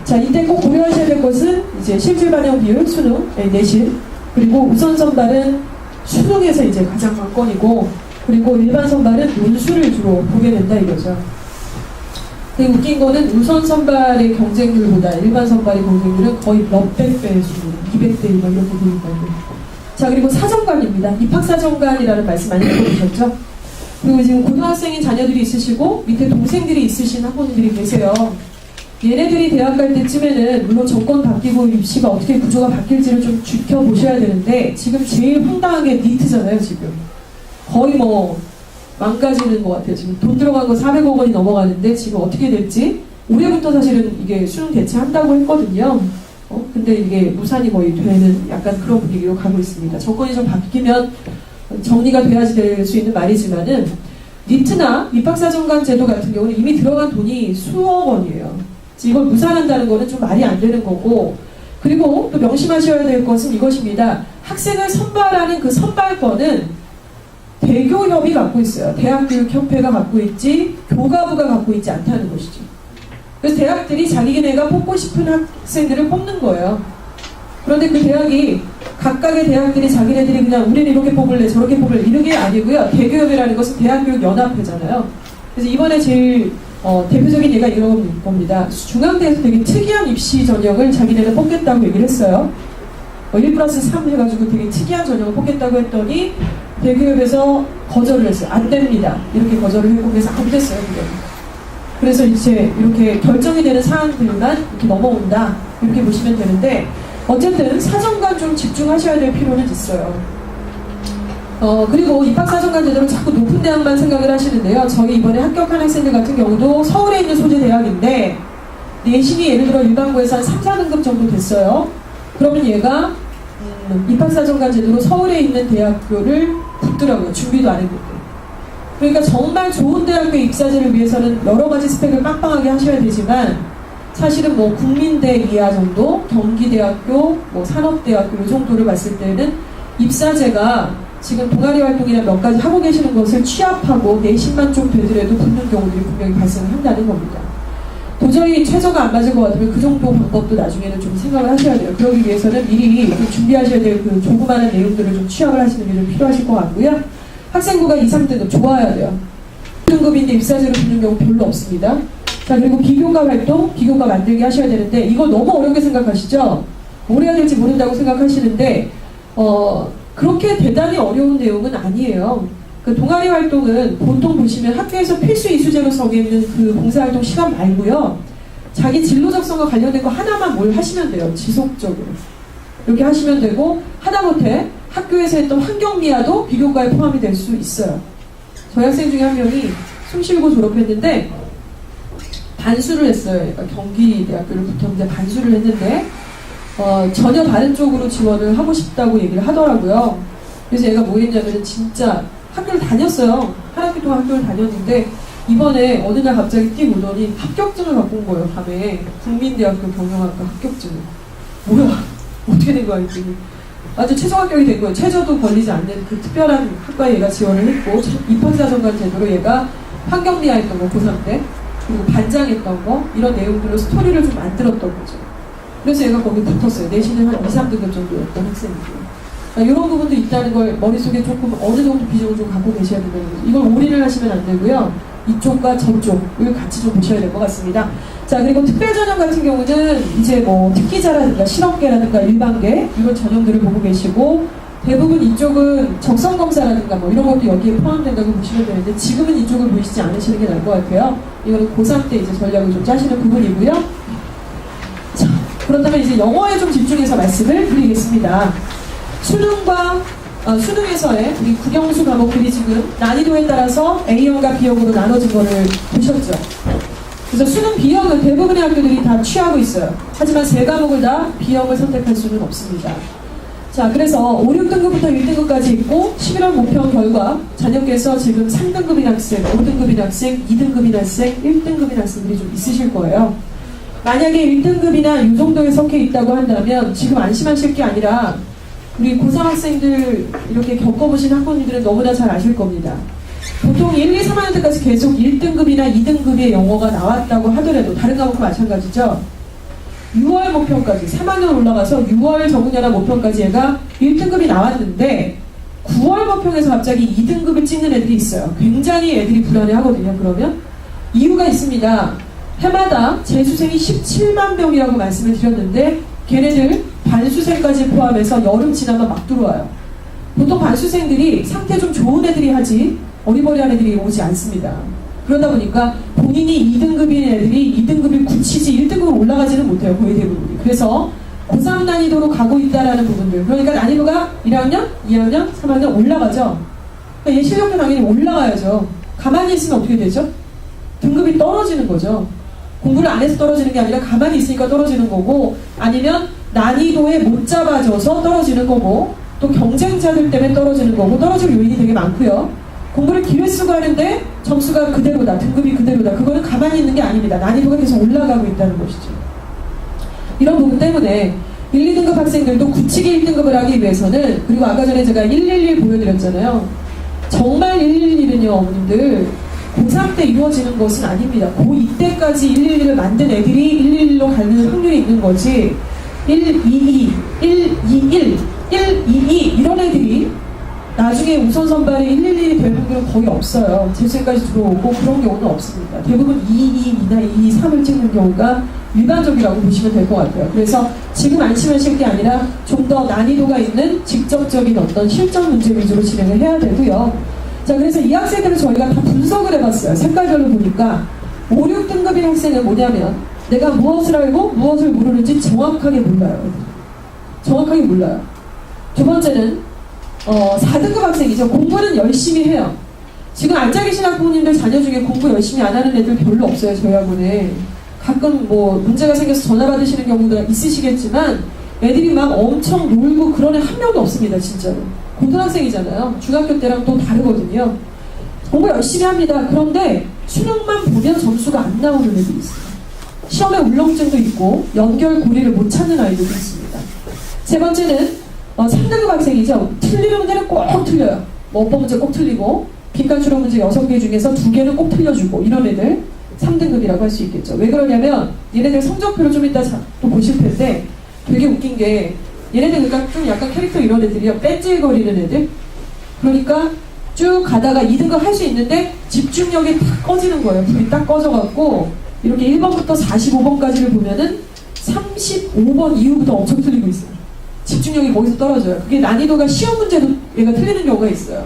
자, 이때 꼭 고려하셔야 될 것은 이제 실질 반영 비율, 수능, 내신, 그리고 우선 선발은 수능에서 이제 가장 관건이고, 그리고 일반 선발은 논술을 주로 보게 된다 이거죠. 되게 웃긴 거는 우선 선발의 경쟁률보다 일반 선발의 경쟁률은 거의 몇백 배의 수준, 200대 1 이렇게 보인다고. 자, 그리고 사정관입니다. 입학사정관이라는 말씀 많이 들어보셨죠? 그리고 지금 고등학생인 자녀들이 있으시고 밑에 동생들이 있으신 학부모님들이 계세요. 얘네들이 대학 갈 때쯤에는 물론 정권 바뀌고 입시가 어떻게 구조가 바뀔지를 좀 지켜보셔야 되는데, 지금 제일 황당한 게 니트잖아요. 지금 거의 뭐 망가지는 것 같아요. 지금 돈 들어간 거 400억 원이 넘어가는데 지금 어떻게 될지, 올해부터 사실은 이게 수능 대체한다고 했거든요. 근데 이게 무산이 거의 되는 약간 그런 분위기로 가고 있습니다. 정권이 좀 바뀌면 정리가 돼야지 될 수 있는 말이지만은, 니트나 입학사정관 제도 같은 경우는 이미 들어간 돈이 수억 원이에요. 이걸 무산한다는 거는 좀 말이 안 되는 거고, 그리고 또 명심하셔야 될 것은 이것입니다. 학생을 선발하는 그 선발권은 대교협이 갖고 있어요. 대학교육협회가 갖고 있지 교가부가 갖고 있지 않다는 것이죠. 그래서 대학들이 자기네가 뽑고 싶은 학생들을 뽑는 거예요. 그런데 그 대학이, 각각의 대학들이 자기네들이 그냥 우리는 이렇게 뽑을래 저렇게 뽑을래 이런 게 아니고요. 대교협이라는 것은 대학교육연합회잖아요. 그래서 이번에 제일 대표적인 예가 이런 겁니다. 중앙대에서 되게 특이한 입시 전형을 자기네는 뽑겠다고 얘기를 했어요. 1+3 해가지고 되게 특이한 전형을 뽑겠다고 했더니 대교협에서 거절을 했어요. 안 됩니다. 이렇게 거절을 했고, 그래서 안 됐어요. 그게. 그래서 이제 이렇게 결정이 되는 사안들만 이렇게 넘어온다, 이렇게 보시면 되는데, 어쨌든 사정관 좀 집중하셔야 될 필요는 있어요. 그리고 입학사정관 제도를 자꾸 높은 대학만 생각을 하시는데요. 저희 이번에 합격한 학생들 같은 경우도 서울에 있는 소재 대학인데 내신이 예를 들어 일반고에서 한 3, 4등급 정도 됐어요. 그러면 얘가 입학사정관 제도로 서울에 있는 대학교를 붙더라고요. 준비도 안 했는데. 그러니까 정말 좋은 대학교 입사제를 위해서는 여러 가지 스펙을 빵빵하게 하셔야 되지만, 사실은 뭐 국민대 이하 정도, 경기대학교, 뭐 산업대학교 이 정도를 봤을 때는 입사제가 지금 동아리 활동이나 몇 가지 하고 계시는 것을 취합하고 내신만 좀 되더라도 붙는 경우들이 분명히 발생한다는 겁니다. 도저히 최저가 안 맞을 것 같으면 그 정도 방법도 나중에는 좀 생각을 하셔야 돼요. 그러기 위해서는 미리 좀 준비하셔야 될 그 조그마한 내용들을 좀 취합을 하시는 게 좀 필요하실 것 같고요. 학생부가 2, 3등급 좋아야 돼요. 1등급인데 입사제로 붙는 경우 별로 없습니다. 자, 그리고 비교과 활동, 비교과 만들기 하셔야 되는데, 이거 너무 어렵게 생각하시죠? 뭘 해야 될지 모른다고 생각하시는데 그렇게 대단히 어려운 내용은 아니에요. 그 동아리 활동은 보통 보시면 학교에서 필수 이수제로 정해있는 그 봉사활동 시간 말고요, 자기 진로 작성과 관련된 거 하나만 뭘 하시면 돼요. 지속적으로 이렇게 하시면 되고, 하다못해 학교에서 했던 환경미화도 비교과에 포함이 될 수 있어요. 저희 학생 중에 한 명이 숭실고 졸업했는데 반수를 했어요. 얘가 경기대학교를 붙었는데 반수를 했는데 전혀 다른 쪽으로 지원을 하고 싶다고 얘기를 하더라고요. 그래서 얘가 뭐 했냐면 진짜 학교를 다녔어요. 한 학기 동안 학교를 다녔는데 이번에 어느 날 갑자기 띡 오더니 합격증을 갖고 온 거예요. 밤에 국민대학교 경영학과 합격증을. 뭐야? 어떻게 된 거야 이게? 아주 최종 합격이 된 거예요. 최저도 걸리지 않는 그 특별한 학과에 얘가 지원을 했고 입학사정관 제도로 얘가 환경미화 했던 거 고3 때 그리고 반장했던 거 이런 내용들로 스토리를 좀 만들었던 거죠. 그래서 얘가 거기 붙었어요. 내신은 한 2, 3등급 정도였던 학생이고요. 그러니까 이런 부분도 있다는 걸 머릿속에 조금 어느 정도 비중을 좀 갖고 계셔야 된다는 거죠. 이걸 올인을 하시면 안 되고요. 이쪽과 저쪽을 같이 좀 보셔야 될 것 같습니다. 자, 그리고 특별전형 같은 경우는 이제 뭐 특기자라든가 실업계라든가 일반계 이런 전형들을 보고 계시고 대부분 이쪽은 적성검사라든가 뭐 이런 것도 여기에 포함된다고 보시면 되는데 지금은 이쪽을 보시지 않으시는 게 나을 것 같아요. 이거는 고3 때 이제 전략을 좀 짜시는 부분이고요. 자, 그렇다면 이제 영어에 좀 집중해서 말씀을 드리겠습니다. 수능에서의 우리 국영수 과목들이 지금 난이도에 따라서 A형과 B형으로 나눠진 거를 보셨죠? 그래서 수능 B형은 대부분의 학교들이 다 취하고 있어요. 하지만 세 과목을 다 B형을 선택할 수는 없습니다. 자, 그래서 5, 6등급부터 1등급까지 있고 11월 모평 결과 자녀께서 지금 3등급인 학생, 5등급인 학생, 2등급인 학생, 1등급인 학생들이 좀 있으실 거예요. 만약에 1등급이나 이 정도에 속해 있다고 한다면 지금 안심하실 게 아니라 우리 고3 학생들 이렇게 겪어보신 학부모님들은 너무나 잘 아실 겁니다. 보통 1, 2, 3학년 때까지 계속 1등급이나 2등급의 영어가 나왔다고 하더라도 다른 과목과 마찬가지죠. 6월 모평까지 3학년 올라가서 6월 적응연합 모평까지 얘가 1등급이 나왔는데 9월 모평에서 갑자기 2등급을 찍는 애들이 있어요. 굉장히 애들이 불안해하거든요. 그러면 이유가 있습니다. 해마다 재수생이 17만 명이라고 말씀을 드렸는데 걔네들 반수생까지 포함해서 여름 지나면 막 들어와요. 보통 반수생들이 상태 좀 좋은 애들이 하지 어리버리한 애들이 오지 않습니다. 그러다 보니까 본인이 2등급인 애들이 2등급을 굳히지 1등급으로 올라가지는 못해요. 거의 대부분이. 그래서 고3 난이도로 가고 있다라는 부분들. 그러니까 난이도가 1학년, 2학년, 3학년 올라가죠. 그러니까 얘 실력도 당연히 올라가야죠. 가만히 있으면 어떻게 되죠? 등급이 떨어지는 거죠. 공부를 안 해서 떨어지는 게 아니라 가만히 있으니까 떨어지는 거고 아니면 난이도에 못 잡아줘서 떨어지는 거고 또 경쟁자들 때문에 떨어지는 거고 떨어질 요인이 되게 많고요. 공부를 기회 쓰고 하는데 점수가 그대로다, 등급이 그대로다. 그거는 가만히 있는 게 아닙니다. 난이도가 계속 올라가고 있다는 것이죠. 이런 부분 때문에 1, 2등급 학생들도 굳히게 1등급을 하기 위해서는 그리고 아까 전에 제가 111 보여드렸잖아요. 정말 111은요, 어머님들 고3 때 이루어지는 것은 아닙니다. 고2 때까지 111을 만든 애들이 111로 가는 확률이 있는 거지 122, 121, 122 이런 애들이 나중에 우선 선발에 111이 될 확률은 거의 없어요. 재수생까지 들어오고 그런 경우는 없습니다. 대부분 222나 223을 찍는 경우가 일반적이라고 보시면 될 것 같아요. 그래서 지금 안심하실 게 아니라 좀 더 난이도가 있는 직접적인 어떤 실전 문제 위주로 진행을 해야 되고요. 자, 그래서 이 학생들을 저희가 다 분석을 해봤어요. 색깔별로 보니까 5, 6등급인 학생은 뭐냐면 내가 무엇을 알고 무엇을 모르는지 정확하게 몰라요. 정확하게 몰라요. 두 번째는 4등급 학생이죠. 공부는 열심히 해요. 지금 앉아 계신 학부모님들 자녀 중에 공부 열심히 안 하는 애들 별로 없어요. 저희 학원에. 가끔 뭐 문제가 생겨서 전화 받으시는 경우도 있으시겠지만 애들이 막 엄청 놀고 그런 애 한 명도 없습니다. 진짜로. 고등학생이잖아요. 중학교 때랑 또 다르거든요. 공부 열심히 합니다. 그런데 수능만 보면 점수가 안 나오는 애들이 있어요. 시험에 울렁증도 있고 연결 고리를 못 찾는 아이들도 있습니다. 세 번째는 3등급 학생이죠. 틀리는 문제는 꼭 틀려요. 뭐 어법 문제 꼭 틀리고 빈칸 추론 문제 6개 중에서 2개는 꼭 틀려주고 이런 애들 3등급이라고 할 수 있겠죠. 왜 그러냐면 얘네들 성적표를 좀 이따 또 보실 텐데 되게 웃긴 게 얘네들 그러니까 좀 약간 캐릭터 이런 애들이요. 뺀질거리는 애들. 그러니까 쭉 가다가 2등급 할 수 있는데 집중력이 딱 꺼지는 거예요. 불이 딱 꺼져갖고 이렇게 1번부터 45번까지를 보면은 35번 이후부터 엄청 틀리고 있어요. 집중력이 거기서 떨어져요. 그게 난이도가 쉬운 문제도 얘가 틀리는 경우가 있어요.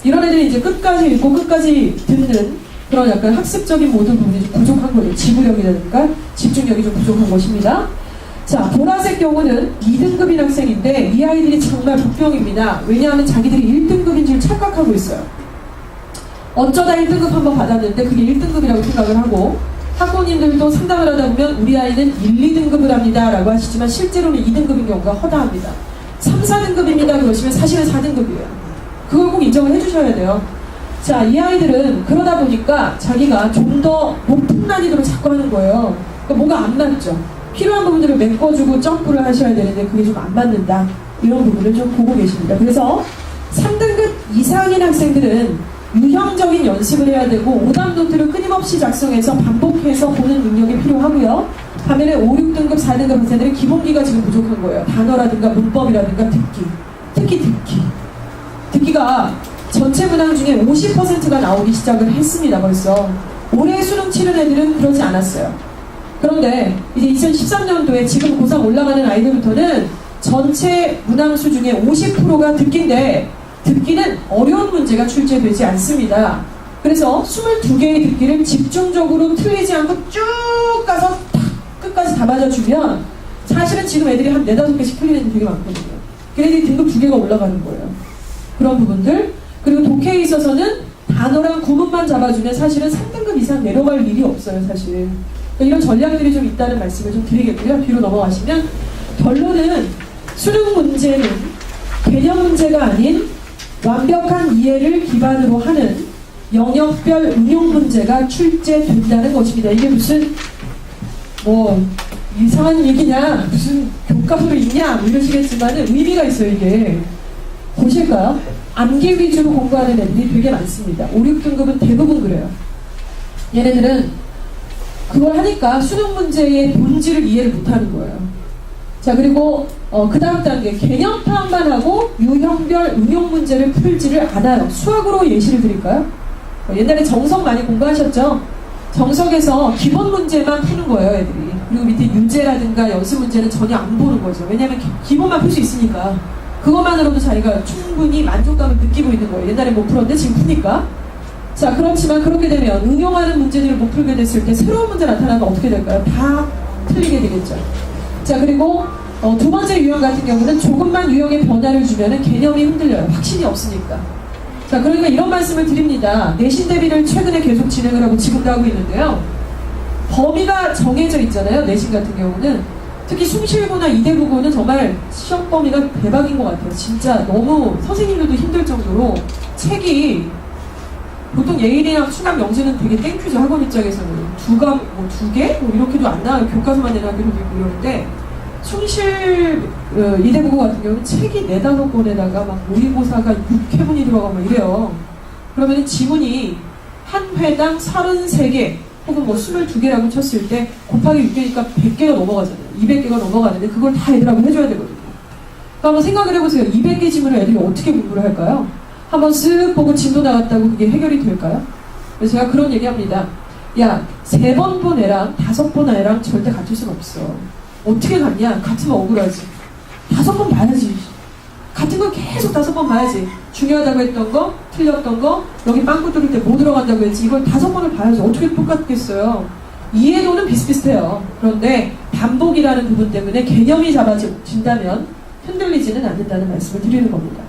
이런 애들이 이제 끝까지 읽고 끝까지 듣는 그런 약간 학습적인 모든 부분이 좀 부족한 거예요. 지구력이라든가 집중력이 좀 부족한 것입니다. 자, 보라색 경우는 2등급인 학생인데 이 아이들이 정말 복병입니다. 왜냐하면 자기들이 1등급인 줄 착각하고 있어요. 어쩌다 1등급 한번 받았는데 그게 1등급이라고 생각을 하고 학부모님들도 상담을 하다 보면 우리 아이는 1, 2등급을 합니다 라고 하시지만 실제로는 2등급인 경우가 허다합니다. 3, 4등급입니다 그러시면 사실은 4등급이에요. 그걸 꼭 인정을 해주셔야 돼요. 자, 이 아이들은 그러다 보니까 자기가 좀 더 높은 난이도를 자꾸 하는 거예요. 그러니까 뭐가 안 맞죠. 필요한 부분들을 메꿔주고 점프를 하셔야 되는데 그게 좀 안 맞는다. 이런 부분을 좀 보고 계십니다. 그래서 3등급 이상인 학생들은 유형적인 연습을 해야 되고 오답 노트를 끊임없이 작성해서 반복해서 보는 능력이 필요하고요. 반면에 5, 6등급, 4등급 학생들은 기본기가 지금 부족한 거예요. 단어라든가 문법이라든가 듣기. 특히 듣기. 듣기가 전체 문항 중에 50%가 나오기 시작을 했습니다. 벌써. 올해 수능 치른 애들은 그러지 않았어요. 그런데 이제 2013년도에 지금 고3 올라가는 아이들부터는 전체 문항수 중에 50%가 듣기인데 듣기는 어려운 문제가 출제되지 않습니다. 그래서 22개의 듣기를 집중적으로 틀리지 않고 쭉 가서 탁 끝까지 다 맞아주면 사실은 지금 애들이 한 4, 5개씩 틀리는 애들이 되게 많거든요. 걔네들이 등급 2개가 올라가는 거예요. 그런 부분들. 그리고 독해에 있어서는 단어랑 구문만 잡아주면 사실은 3등급 이상 내려갈 일이 없어요, 사실. 그러니까 이런 전략들이 좀 있다는 말씀을 좀 드리겠고요. 뒤로 넘어가시면 결론은 수능 문제는 개념 문제가 아닌 완벽한 이해를 기반으로 하는 영역별 응용 문제가 출제된다는 것입니다. 이게 무슨 뭐 이상한 얘기냐, 무슨 교과서로 있냐 뭐 이러시겠지만 의미가 있어요. 이게 보실까요? 암기 위주로 공부하는 애들이 되게 많습니다. 5, 6등급은 대부분 그래요. 얘네들은 그걸 하니까 수능 문제의 본질을 이해를 못하는 거예요. 자, 그리고 그 다음 단계 개념 파악만 하고 유형별 응용 문제를 풀지를 않아요. 수학으로 예시를 드릴까요? 옛날에 정석 많이 공부하셨죠? 정석에서 기본 문제만 푸는 거예요, 애들이. 그리고 밑에 윤제라든가 연습 문제는 전혀 안 보는 거죠. 왜냐하면 기본만 풀 수 있으니까. 그것만으로도 자기가 충분히 만족감을 느끼고 있는 거예요. 옛날에 못 풀었는데 지금 푸니까. 자, 그렇지만 그렇게 되면 응용하는 문제들을 못 풀게 됐을 때 새로운 문제 나타나면 어떻게 될까요? 다 틀리게 되겠죠. 자, 그리고 두 번째 유형 같은 경우는 조금만 유형의 변화를 주면 개념이 흔들려요. 확신이 없으니까. 자, 그러니까 이런 말씀을 드립니다. 내신 대비를 최근에 계속 진행을 하고 지금도 하고 있는데요. 범위가 정해져 있잖아요. 내신 같은 경우는. 특히 숭실고나 이대국어는 정말 시험 범위가 대박인 것 같아요. 진짜 너무 선생님들도 힘들 정도로 책이 보통 예일이랑 수학 영재는 되게 땡큐죠. 학원 입장에서는 두 개? 뭐 이렇게도 안 나와요. 교과서만 내는 학교도 있고 이러는데 숭실 이대국어 같은 경우는 책이 4, 5권에다가 막 모의고사가 6회분이 들어가고 막 이래요. 그러면 지문이 한 회당 33개 혹은 뭐 22개라고 쳤을 때 곱하기 6개니까 100개가 넘어가잖아요. 200개가 넘어가는데 그걸 다 애들하고 해줘야 되거든요. 그러니까 한번 생각을 해보세요. 200개 지문을 애들이 어떻게 공부를 할까요? 한번 쓱 보고 진도 나갔다고 그게 해결이 될까요? 그래서 제가 그런 얘기합니다. 야, 3번 본 애랑 5번 본 애랑 절대 같을 수는 없어. 어떻게 같냐? 같으면 억울하지. 5번 봐야지. 같은 걸 계속 5번 봐야지. 중요하다고 했던 거, 틀렸던 거, 여기 빵꾸 뚫을 때 뭐 들어간다고 했지. 이걸 5번을 봐야지. 어떻게 똑같겠어요? 이해도는 비슷비슷해요. 그런데 반복이라는 부분 때문에 개념이 잡아진다면 흔들리지는 않는다는 말씀을 드리는 겁니다.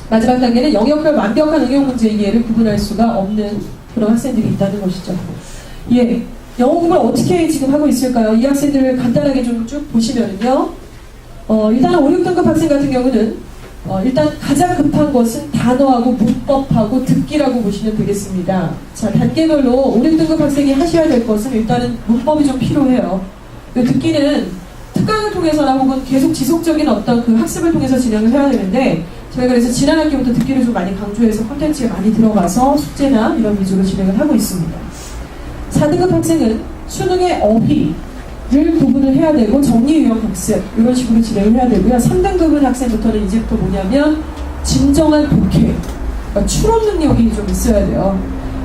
마지막 단계는 영역별 완벽한 응용 문제 이해를 구분할 수가 없는 그런 학생들이 있다는 것이죠. 예, 영어 공부를 어떻게 지금 하고 있을까요? 이 학생들을 간단하게 좀 쭉 보시면요. 일단 5, 6등급 학생 같은 경우는 일단 가장 급한 것은 단어하고 문법하고 듣기라고 보시면 되겠습니다. 자, 단계별로 5, 6등급 학생이 하셔야 될 것은 일단은 문법이 좀 필요해요. 듣기는 특강을 통해서나 혹은 계속 지속적인 어떤 그 학습을 통해서 진행을 해야 되는데 저희가 그래서 지난 학기부터 듣기를 좀 많이 강조해서 콘텐츠에 많이 들어가서 숙제나 이런 위주로 진행을 하고 있습니다. 4등급 학생은 수능의 어휘를 구분을 해야 되고 정리유형 학습 이런 식으로 진행을 해야 되고요. 3등급은 학생부터는 이제부터 뭐냐면 진정한 독해, 그러니까 추론 능력이 좀 있어야 돼요.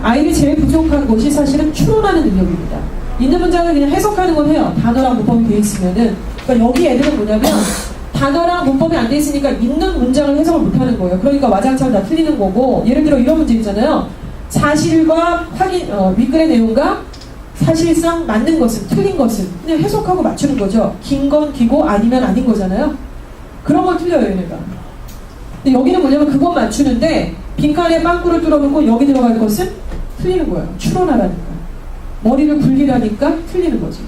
아이들이 제일 부족한 것이 사실은 추론하는 능력입니다. 있는 문장을 그냥 해석하는 건 해요. 단어랑 문법이 되어 있으면은. 그러니까 여기 애들은 뭐냐면 단어랑 문법이 안 돼 있으니까 있는 문장을 해석을 못하는 거예요. 그러니까 와장창 다 틀리는 거고, 예를 들어 이런 문제 있잖아요. 사실과 윗글의 내용과 사실상 맞는 것은, 틀린 것은 그냥 해석하고 맞추는 거죠. 긴 건 기고 아니면 아닌 거잖아요. 그런 걸 틀려요, 얘네가. 근데 여기는 뭐냐면 그건 맞추는데 빈칸에 빵꾸를 뚫어놓고 여기 들어갈 것은 틀리는 거예요. 추론하라니까. 머리를 굴리라니까 틀리는 거지.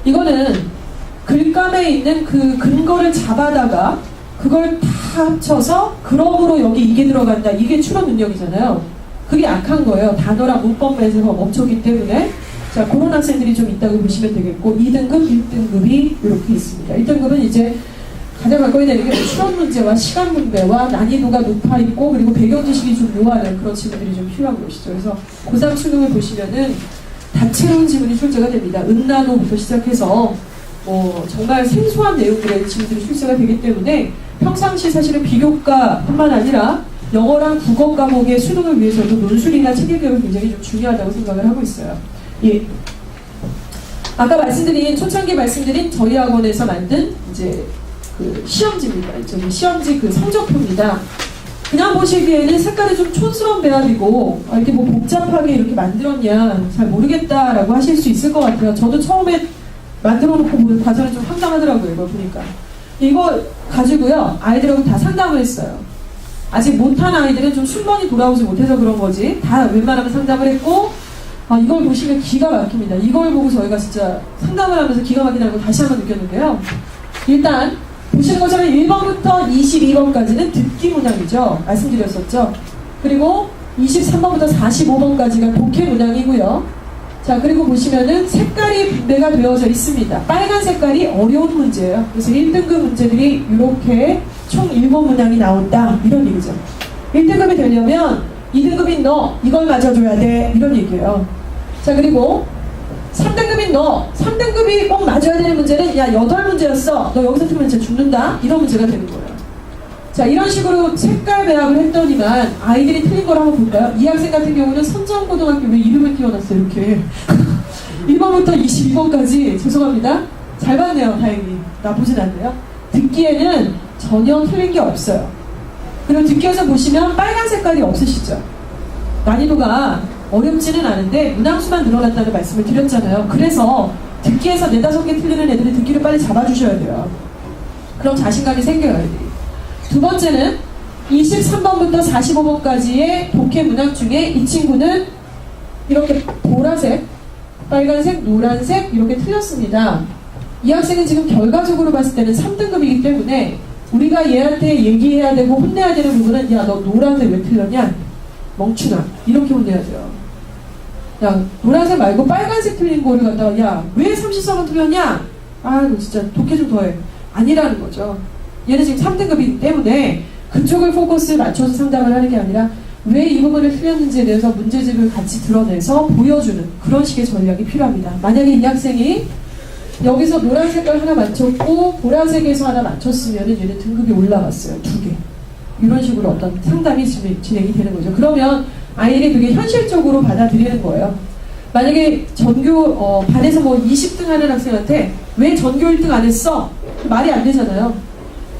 이거는 글감에 있는 그 근거를 잡아다가 그걸 다 합쳐서 그러므로 여기 이게 들어간다. 이게 추론 능력이잖아요. 그게 약한 거예요. 단어랑 문법에서 멈췄기 때문에. 자, 그런 학생들이 좀 있다고 보시면 되겠고, 2등급, 1등급이 이렇게 있습니다. 1등급은 이제 가장 갖고 있는 게 추론 문제와 시간 분배와 난이도가 높아 있고, 그리고 배경 지식이 좀 요하는 그런 질문들이 좀 필요한 것이죠. 그래서 고3 수능을 보시면은 다채로운 질문이 출제가 됩니다. 은난호부터 시작해서 정말 생소한 내용들의 질문들이 출제가 되기 때문에 평상시 사실은 비교과뿐만 아니라 영어랑 국어 과목의 수능을 위해서도 논술이나 책 읽기가 굉장히 좀 중요하다고 생각을 하고 있어요. 예. 아까 말씀드린 초창기 말씀드린 저희 학원에서 만든 이제 그 시험지입니다. 시험지 그 성적표입니다. 그냥 보시기에는 색깔이 좀 촌스러운 배합이고 이렇게 뭐 복잡하게 이렇게 만들었냐 잘 모르겠다라고 하실 수 있을 것 같아요. 저도 처음에 만들어 놓고 보는 과정이 좀 황당하더라고요. 이걸 보니까. 이거 가지고요 아이들하고 다 상담을 했어요. 아직 못한 아이들은 좀 순번이 돌아오지 못해서 그런 거지 다 웬만하면 상담을 했고 이걸 보시면 기가 막힙니다. 이걸 보고 저희가 진짜 상담을 하면서 기가 막히다는 걸 다시 한번 느꼈는데요. 일단 보시는 것처럼 1번부터 22번까지는 듣기 문항이죠. 말씀드렸었죠. 그리고 23번부터 45번까지가 독해 문항이고요. 자, 그리고 보시면은 색깔이 분배가 되어져 있습니다. 빨간 색깔이 어려운 문제예요. 그래서 1등급 문제들이 이렇게 총 7 문항이 나온다. 이런 얘기죠. 1등급이 되려면 2등급인 너 이걸 맞아줘야 돼. 이런 얘기예요. 자, 그리고 3등급인 너 3등급이 꼭 맞아야 되는 문제는 야 8문제였어. 너 여기서 틀리면 진짜 죽는다. 이런 문제가 되는 거예요. 자, 이런 식으로 색깔 배합을 했더니만 아이들이 틀린 걸 한번 볼까요? 이 학생 같은 경우는 선정고등학교 왜 이름을 띄워놨어요 이렇게 1번부터 22번까지 죄송합니다. 잘 봤네요. 다행히 나쁘진 않네요. 듣기에는 전혀 틀린 게 없어요. 그리고 듣기에서 보시면 빨간 색깔이 없으시죠? 난이도가 어렵지는 않은데 문항수만 늘어났다는 말씀을 드렸잖아요. 그래서 듣기에서 4, 5개 틀리는 애들이 듣기를 빨리 잡아주셔야 돼요. 그럼 자신감이 생겨요. 애들이. 두 번째는 23번부터 45번까지의 독해 문항 중에 이 친구는 이렇게 보라색, 빨간색, 노란색 이렇게 틀렸습니다. 이 학생은 지금 결과적으로 봤을 때는 3등급이기 때문에 우리가 얘한테 얘기해야 되고 혼내야 되는 부분은 야, 너 노란색 왜 틀렸냐? 멍충아. 이렇게 혼내야 돼요. 야, 노란색 말고 빨간색 틀린 거를 갖다가 야, 왜 34번 틀렸냐? 너 진짜 독해 좀 더해. 아니라는 거죠. 얘는 지금 3등급이기 때문에 그쪽을 포커스 맞춰서 상담을 하는 게 아니라 왜 이 부분을 틀렸는지에 대해서 문제집을 같이 드러내서 보여주는 그런 식의 전략이 필요합니다. 만약에 이 학생이 여기서 노란 색깔 하나 맞췄고 보라색에서 하나 맞췄으면 얘는 등급이 올라갔어요. 2개. 이런 식으로 어떤 상담이 진행이 되는 거죠. 그러면 아이들이 되게 현실적으로 받아들이는 거예요. 만약에 전교 반에서 뭐 20등 하는 학생한테 왜 전교 1등 안 했어? 말이 안 되잖아요.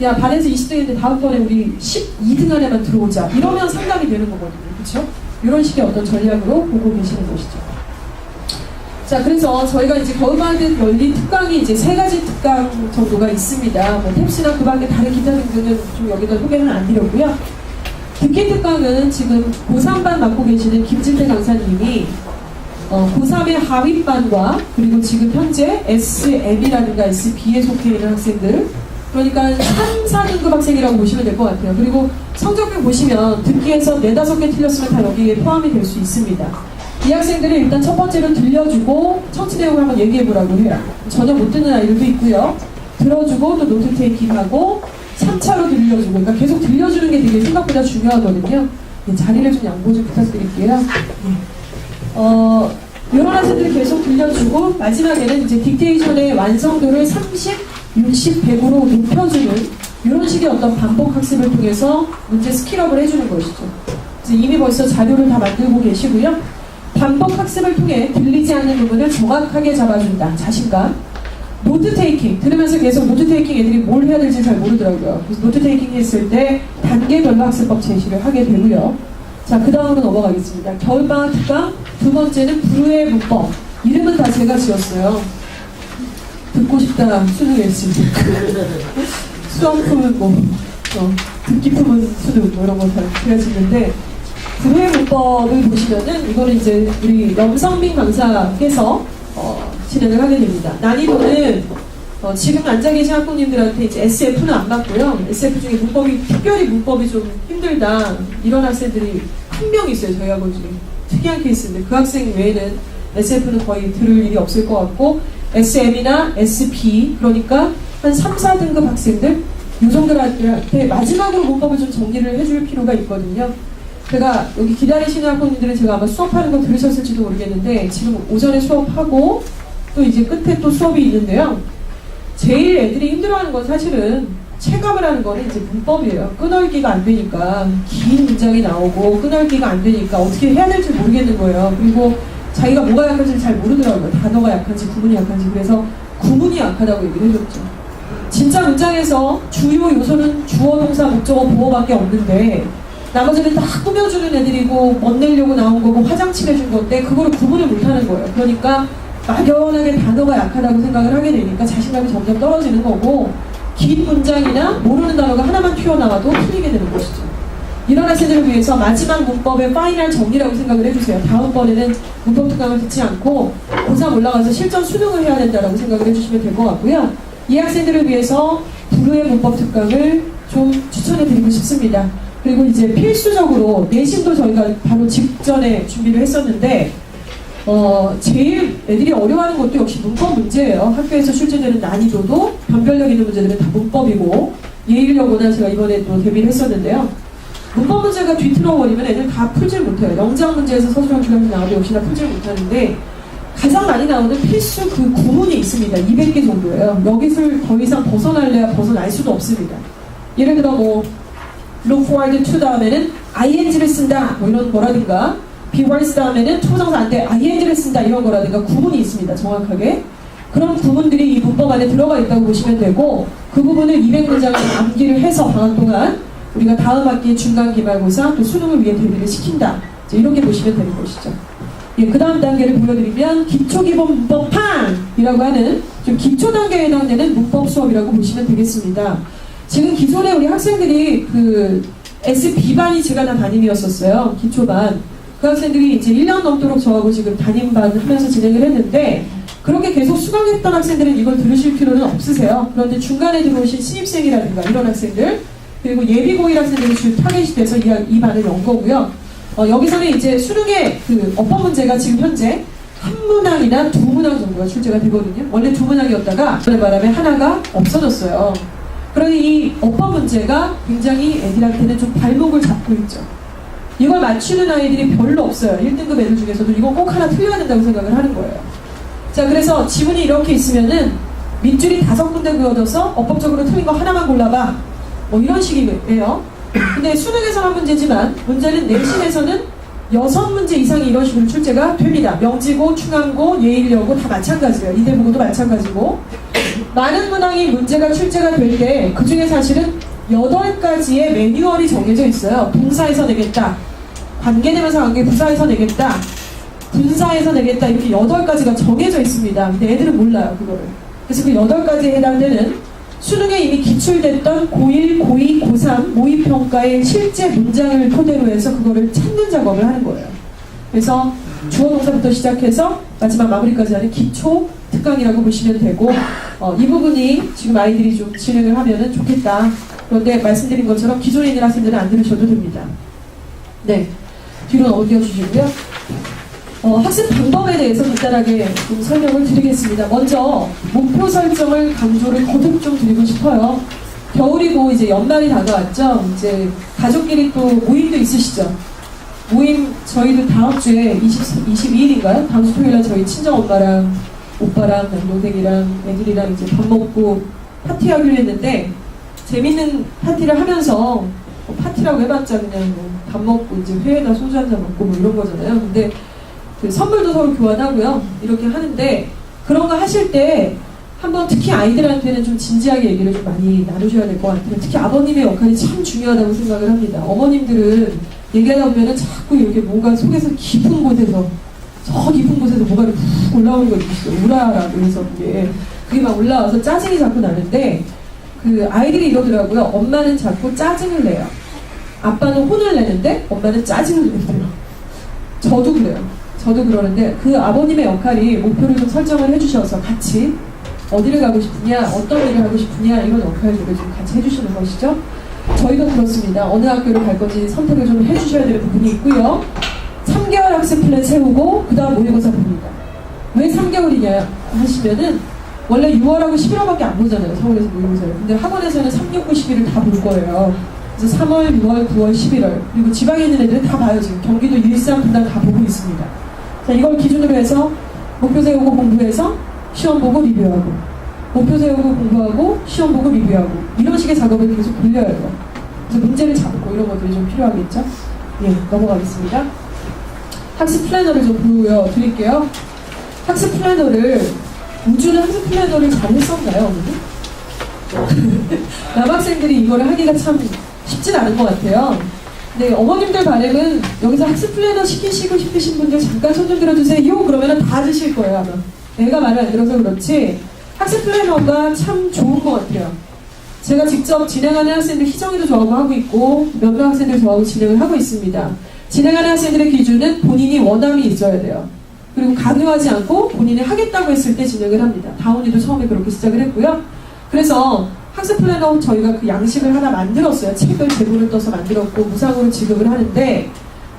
야, 반에서 20등인데 다음번에 우리 12등 안에만 들어오자. 이러면 상담이 되는 거거든요. 그렇죠? 이런 식의 어떤 전략으로 보고 계시는 것이죠. 자, 그래서 저희가 이제 겨울방학 열린 특강이 이제 3가지 특강 정도가 있습니다. 뭐 탭스나 그 밖에 다른 기타 등등은 좀 여기다 소개는 안 드렸고요. 듣기 특강은 지금 고3반 맡고 계시는 김진태 강사님이 고3의 하위반과 그리고 지금 현재 SM이라든가 SB에 속해 있는 학생들, 그러니까 3, 4등급 학생이라고 보시면 될 것 같아요. 그리고 성적표 보시면 듣기에서 4, 5개 틀렸으면 다 여기에 포함이 될 수 있습니다. 이 학생들을 일단 첫 번째로 들려주고 청취 내용을 한번 얘기해보라고 해요. 전혀 못 듣는 아이들도 있고요. 들어주고 또 노트 테이킹하고 3차로 들려주고, 그러니까 계속 들려주는 게 되게 생각보다 중요하거든요. 네, 자리를 좀 양보 좀 부탁드릴게요. 이런 학생들을 계속 들려주고 마지막에는 이제 딕테이션의 완성도를 30, 60, 100으로 높여주는 이런 식의 어떤 반복 학습을 통해서 문제 스킬업을 해주는 것이죠. 이미 벌써 자료를 다 만들고 계시고요. 반복 학습을 통해 들리지 않는 부분을 정확하게 잡아준다. 자신감. 노트 테이킹. 들으면서 계속 노트 테이킹 애들이 뭘 해야 될지 잘 모르더라고요. 그래서 노트 테이킹 했을 때 단계별로 학습법 제시를 하게 되고요. 자, 그 다음으로 넘어가겠습니다. 겨울방학 특강. 두 번째는 불후의 문법. 이름은 다 제가 지었어요. 듣고 싶다. 수능 예시. 수학 품은 뭐, 듣기 품은 수능 뭐 이런 거 다 제가 짓는데, 불후의 문법을 보시면은 이거는 이제 우리 염성민 강사께서 진행을 하게 됩니다. 난이도는 지금 앉아 계신 학부모님들한테 이제 SF는 안 받고요. SF 중에 특별히 문법이 좀 힘들다 이런 학생들이 한 명 있어요. 저희 학원 중에. 특이한 케이스인데 그 학생 외에는 SF는 거의 들을 일이 없을 것 같고 SM이나 SP 그러니까 한 3, 4등급 학생들 요정들한테 마지막으로 문법을 좀 정리를 해줄 필요가 있거든요. 제가 여기 기다리시는 학부모님들은 제가 아마 수업하는 거 들으셨을지도 모르겠는데 지금 오전에 수업하고 또 이제 끝에 또 수업이 있는데요. 제일 애들이 힘들어하는 건 사실은 체감을 하는 거는 이제 문법이에요. 끊어읽기가 안 되니까 긴 문장이 나오고 끊어읽기가 안 되니까 어떻게 해야 될지 모르겠는 거예요. 그리고 자기가 뭐가 약한지 잘 모르더라고요. 단어가 약한지 구문이 약한지. 그래서 구문이 약하다고 얘기를 해줬죠. 진짜 문장에서 주요 요소는 주어, 동사, 목적어, 보어밖에 없는데 나머지는 다 꾸며주는 애들이고 멋내려고 나온 거고 화장 칠해준 건데 그거를 구분을 못하는 거예요. 그러니까 막연하게 단어가 약하다고 생각을 하게 되니까 자신감이 점점 떨어지는 거고 긴 문장이나 모르는 단어가 하나만 튀어나와도 틀리게 되는 것이죠. 이런 학생들을 위해서 마지막 문법의 파이널 정리라고 생각을 해주세요. 다음번에는 문법 특강을 듣지 않고 고3 올라가서 실전 수능을 해야 된다고 생각을 해주시면 될 것 같고요. 이 학생들을 위해서 불후의 문법 특강을 좀 추천해드리고 싶습니다. 그리고 이제 필수적으로 내신도 저희가 바로 직전에 준비를 했었는데 제일 애들이 어려워하는 것도 역시 문법 문제예요. 학교에서 출제되는 난이도도 변별력 있는 문제들은 다 문법이고 예일여고나 제가 이번에 또 데뷔를 했었는데요. 문법 문제가 뒤틀어버리면 애들 다 풀질 못해요. 영장 문제에서 서술형 주관식 나와도 역시나 풀질 못하는데 가장 많이 나오는 필수 그 구문이 있습니다. 200개 정도예요. 여기서 더 이상 벗어날래야 벗어날 수도 없습니다. 예를 들어 뭐 look forward to 다음에는 ing를 쓴다 뭐 이런 거라든가 be worse 다음에는 투부정사 안 돼 ing를 쓴다 이런 거라든가 구문이 있습니다. 정확하게. 그런 구문들이 이 문법 안에 들어가 있다고 보시면 되고 그 부분을 200문장을 암기를 해서 방학 동안 우리가 다음 학기 중간 기말고사 또 수능을 위해 대비를 시킨다. 이렇게 보시면 되는 것이죠. 예, 그 다음 단계를 보여드리면 기초기본 문법판이라고 하는 좀 기초 단계에 해당되는 문법 수업이라고 보시면 되겠습니다. 지금 기존에 우리 학생들이 그 SB반이 제가 다 담임이었었어요. 기초반. 그 학생들이 이제 1년 넘도록 저하고 지금 담임반 하면서 진행을 했는데 그렇게 계속 수강했던 학생들은 이걸 들으실 필요는 없으세요. 그런데 중간에 들어오신 신입생이라든가 이런 학생들 그리고 예비고1 학생들이 주요 타겟이 돼서 이 반을 연 거고요. 여기서는 이제 수능의 그 어법 문제가 지금 현재 한 문항이나 두 문항 정도가 출제가 되거든요. 원래 두 문항이었다가 그런 바람에 하나가 없어졌어요. 그러니 이 어법 문제가 굉장히 애들한테는 좀 발목을 잡고 있죠. 이걸 맞추는 아이들이 별로 없어요. 1등급 애들 중에서도 이거 꼭 하나 틀려야 된다고 생각을 하는 거예요. 자, 그래서 지문이 이렇게 있으면은 밑줄이 5군데 그어져서 어법적으로 틀린 거 하나만 골라봐. 뭐 이런 식이에요. 근데 수능에서 한 문제지만 문제는 내신에서는 6문제 이상이 이런 식으로 출제가 됩니다. 명지고, 충암고, 예일여고 다 마찬가지예요. 이대부고도 마찬가지고. 많은 문항이 문제가 출제가 될 때 그 중에 사실은 8가지의 매뉴얼이 정해져 있어요. 동사에서 내겠다. 관계대명사 관계 부사에서 내겠다. 분사에서 내겠다. 이렇게 8가지가 정해져 있습니다. 근데 애들은 몰라요, 그거를. 그래서 그 8가지에 해당되는 수능에 이미 기출됐던 고1, 고2, 고3 모의평가의 실제 문장을 토대로 해서 그거를 찾는 작업을 하는 거예요. 그래서 주어 동사부터 시작해서 마지막 마무리까지 하는 기초 특강이라고 보시면 되고 이 부분이 지금 아이들이 좀 진행을 하면 좋겠다. 그런데 말씀드린 것처럼 기존에 있는 학생들은 안 들으셔도 됩니다. 네, 뒤로 넘겨 주시고요. 학습 방법에 대해서 간단하게 좀 설명을 드리겠습니다. 먼저 목표 설정을 강조를 거듭 좀 드리고 싶어요. 겨울이고 이제 연말이 다가왔죠. 이제 가족끼리 또 모임도 있으시죠. 모임 저희도 다음 주에 22일인가요? 다음 주 토요일날 저희 친정 엄마랑 오빠랑 남동생이랑 애들이랑 이제 밥 먹고 파티하기로 했는데 재밌는 파티를 하면서 뭐 파티라고 해봤자 그냥 뭐 밥 먹고 이제 회에다 소주 한잔 먹고 뭐 이런 거잖아요. 근데 그 선물도 서로 교환하고요. 이렇게 하는데 그런 거 하실 때 한번 특히 아이들한테는 좀 진지하게 얘기를 좀 많이 나누셔야 될 것 같아요. 특히 아버님의 역할이 참 중요하다고 생각을 합니다. 어머님들은 얘기하다 보면은 자꾸 이렇게 뭔가 속에서 깊은 곳에서 저 깊은 곳에서 뭐가 푹 올라오는 거 있죠. 우라라고 해서 그게 막 올라와서 짜증이 자꾸 나는데 그 아이들이 이러더라고요. 엄마는 자꾸 짜증을 내요. 아빠는 혼을 내는데 엄마는 짜증을 내요. 저도 그래요. 저도 그러는데 그 아버님의 역할이 목표를 좀 설정을 해주셔서 같이 어디를 가고 싶으냐, 어떤 일을 하고 싶으냐 이런 역할들을 좀 같이 해주시는 것이죠. 저희도 그렇습니다. 어느 학교를 갈 건지 선택을 좀 해주셔야 되는 부분이 있고요. 3개월 학습 플랜 세우고 그 다음 모의고사 봅니다. 왜 3개월이냐 하시면은 원래 6월하고 11월밖에 안 보잖아요. 서울에서 모의고사를. 근데 학원에서는 3, 6, 9, 11을 다 볼 거예요. 그래서 3월, 6월, 9월, 11월 그리고 지방에 있는 애들은 다 봐요. 지금 경기도 일산, 분당 다 보고 있습니다. 자, 이걸 기준으로 해서 목표 세우고 공부해서 시험 보고 리뷰하고 목표 세우고 공부하고 시험 보고 리뷰하고 이런 식의 작업을 계속 돌려야 돼요. 그래서 문제를 잡고 이런 것들이 좀 필요하겠죠? 예, 넘어가겠습니다. 학습 플래너를 좀 보여드릴게요. 학습 플래너를 우주는 학습 플래너를 잘 했었나요, 어머니? 남학생들이 이거를 하기가 참 쉽진 않은 것 같아요. 네, 어머님들 바람은 여기서 학습 플래너 시키시고 싶으신 분들 잠깐 손 좀 들어주세요. 그러면 다 드실 거예요, 아마. 내가 말을 안 들어서 그렇지 학습 플래너가 참 좋은 것 같아요. 제가 직접 진행하는 학생들 희정이도 저하고 하고 있고 몇몇 학생들 저하고 진행을 하고 있습니다. 진행하는 학생들의 기준은 본인이 원함이 있어야 돼요. 그리고 강요하지 않고 본인이 하겠다고 했을 때 진행을 합니다. 다운이도 처음에 그렇게 시작을 했고요. 그래서 학습 플래너 저희가 그 양식을 하나 만들었어요. 책을 제본을 떠서 만들었고 무상으로 지급을 하는데